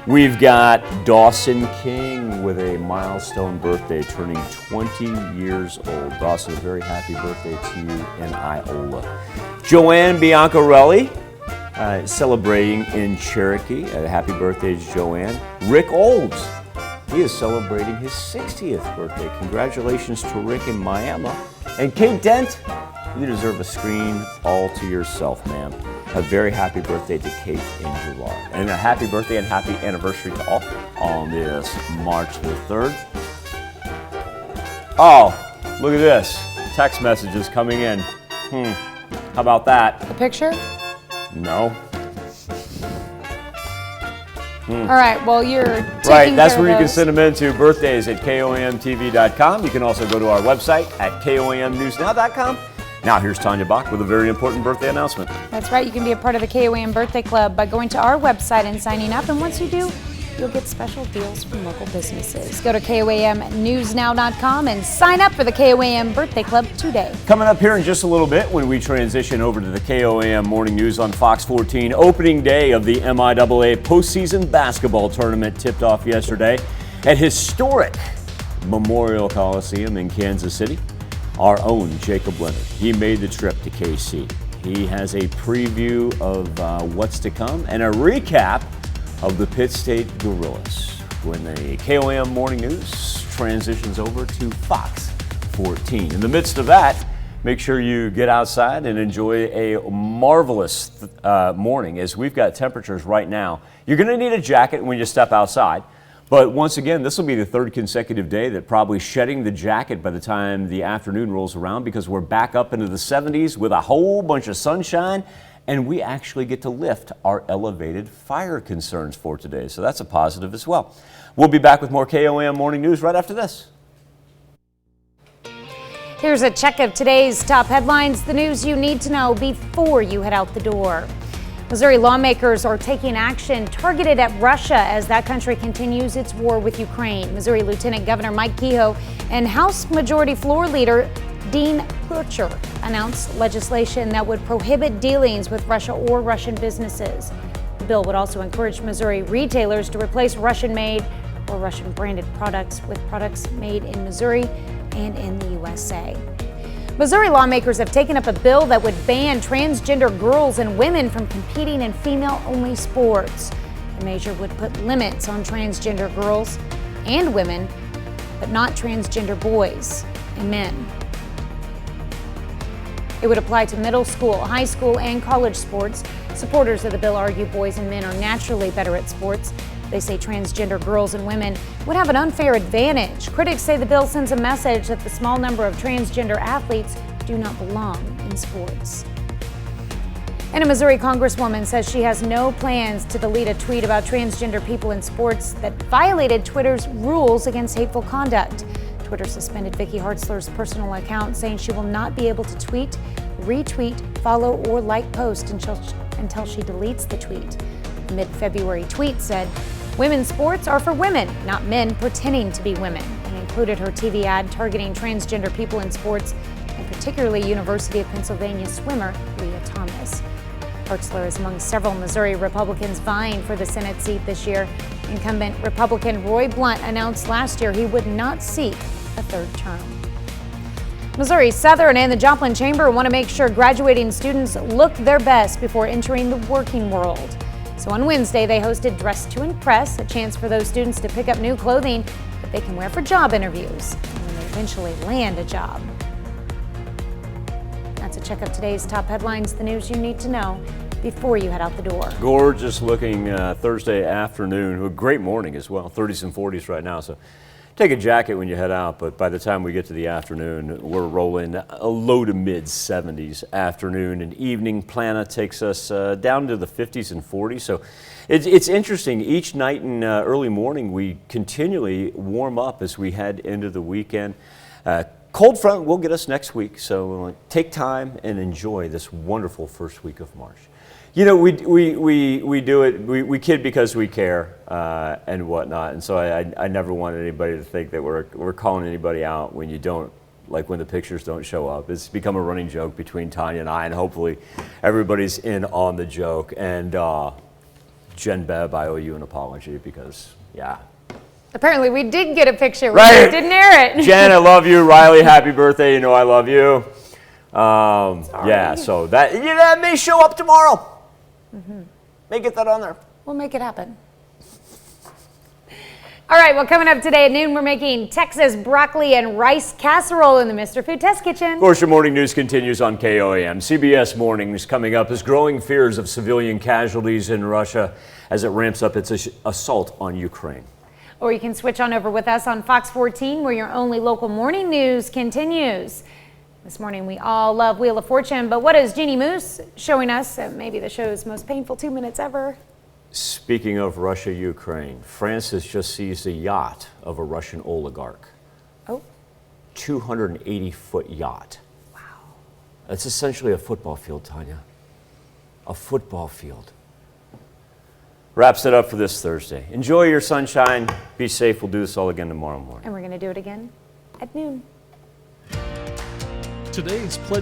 We've got Dawson King with a milestone birthday, turning 20 years old. Dawson, a very happy birthday to you in Iola. Joanne Biancarelli, celebrating in Cherokee. Happy birthday to Joanne. Rick Olds, he is celebrating his 60th birthday. Congratulations to Rick in Miami. And Kate Dent, you deserve a screen all to yourself, ma'am. A very happy birthday to Kate in July. And a happy birthday and happy anniversary to all on this March the 3rd. Oh, look at this. Text messages coming in. How about that? The picture? No. All right, well, you're taking Right, that's care where of you can those. send them into birthdays at KOAMTV.com. You can also go to our website at KOAMNewsNow.com. Now here's Tanya Bach with a very important birthday announcement. That's right, you can be a part of the KOAM Birthday Club by going to our website and signing up. And once you do, you'll get special deals from local businesses. Go to KOAMNewsNow.com and sign up for the KOAM Birthday Club today. Coming up here in just a little bit when we transition over to the KOAM Morning News on Fox 14, opening day of the MIAA postseason basketball tournament tipped off yesterday at historic Memorial Coliseum in Kansas City. Our own Jacob Leonard, he made the trip to KC. He has a preview of what's to come and a recap of the Pitt State Gorillas when the KOAM Morning News transitions over to Fox 14. In the midst of that, make sure you get outside and enjoy a marvelous morning, as we've got temperatures right now. You're going to need a jacket when you step outside. But once again, this will be the third consecutive day that probably shedding the jacket by the time the afternoon rolls around, because we're back up into the 70s with a whole bunch of sunshine, and we actually get to lift our elevated fire concerns for today. So that's a positive as well. We'll be back with more KOAM Morning News right after this. Here's a check of today's top headlines, the news you need to know before you head out the door. Missouri lawmakers are taking action targeted at Russia as that country continues its war with Ukraine. Missouri Lieutenant Governor Mike Kehoe and House Majority Floor Leader Dean Purcher announced legislation that would prohibit dealings with Russia or Russian businesses. The bill would also encourage Missouri retailers to replace Russian-made or Russian-branded products with products made in Missouri and in the USA. Missouri lawmakers have taken up a bill that would ban transgender girls and women from competing in female-only sports. The measure would put limits on transgender girls and women, but not transgender boys and men. It would apply to middle school, high school, and college sports. Supporters of the bill argue boys and men are naturally better at sports. They say transgender girls and women would have an unfair advantage. Critics say the bill sends a message that the small number of transgender athletes do not belong in sports. And a Missouri congresswoman says she has no plans to delete a tweet about transgender people in sports that violated Twitter's rules against hateful conduct. Twitter suspended Vicky Hartzler's personal account, saying she will not be able to tweet, retweet, follow, or like posts until she deletes the tweet. The mid-February tweet said, "Women's sports are for women, not men pretending to be women," and included her TV ad targeting transgender people in sports, and particularly University of Pennsylvania swimmer Leah Thomas. Hartzler is among several Missouri Republicans vying for the Senate seat this year. Incumbent Republican Roy Blunt announced last year he would not seek a third term. Missouri Southern and the Joplin Chamber want to make sure graduating students look their best before entering the working world. So on Wednesday, they hosted Dress to Impress, a chance for those students to pick up new clothing that they can wear for job interviews and when they eventually land a job. That's a check of today's top headlines, the news you need to know before you head out the door. Gorgeous looking Thursday afternoon. A great morning as well. 30s and 40s right now. So take a jacket when you head out, but by the time we get to the afternoon, we're rolling a low to mid 70s afternoon and evening. Plana takes us down to the 50s and 40s. So it's interesting. Each night and early morning, we continually warm up as we head into the weekend. Cold front will get us next week, so take time and enjoy this wonderful first week of March. You know, we do it, we kid because we care and whatnot, and so I never want anybody to think that we're calling anybody out when you don't, like when the pictures don't show up. It's become a running joke between Tanya and I, and hopefully everybody's in on the joke. And Jen Bev, I owe you an apology because, yeah. Apparently we did get a picture, we Right. just didn't air it. Jen, I love you. Riley, happy birthday, you know I love you. Yeah, so that may show up tomorrow. May get that on there. We'll make it happen. All right, well, coming up today at noon, we're making Texas broccoli and rice casserole in the Mr. Food Test Kitchen. Of course, your morning news continues on KOAM. CBS Mornings coming up is growing fears of civilian casualties in Russia as it ramps up its assault on Ukraine. Or you can switch on over with us on Fox 14, where your only local morning news continues. This morning, we all love Wheel of Fortune, but what is Jeannie Moose showing us? Maybe the show's most painful 2 minutes ever. Speaking of Russia, Ukraine, France has just seized a yacht of a Russian oligarch. Oh. 280-foot yacht. Wow. That's essentially a football field, Tanya. A football field. Wraps it up for this Thursday. Enjoy your sunshine. Be safe. We'll do this all again tomorrow morning. And we're going to do it again at noon. Today's pledge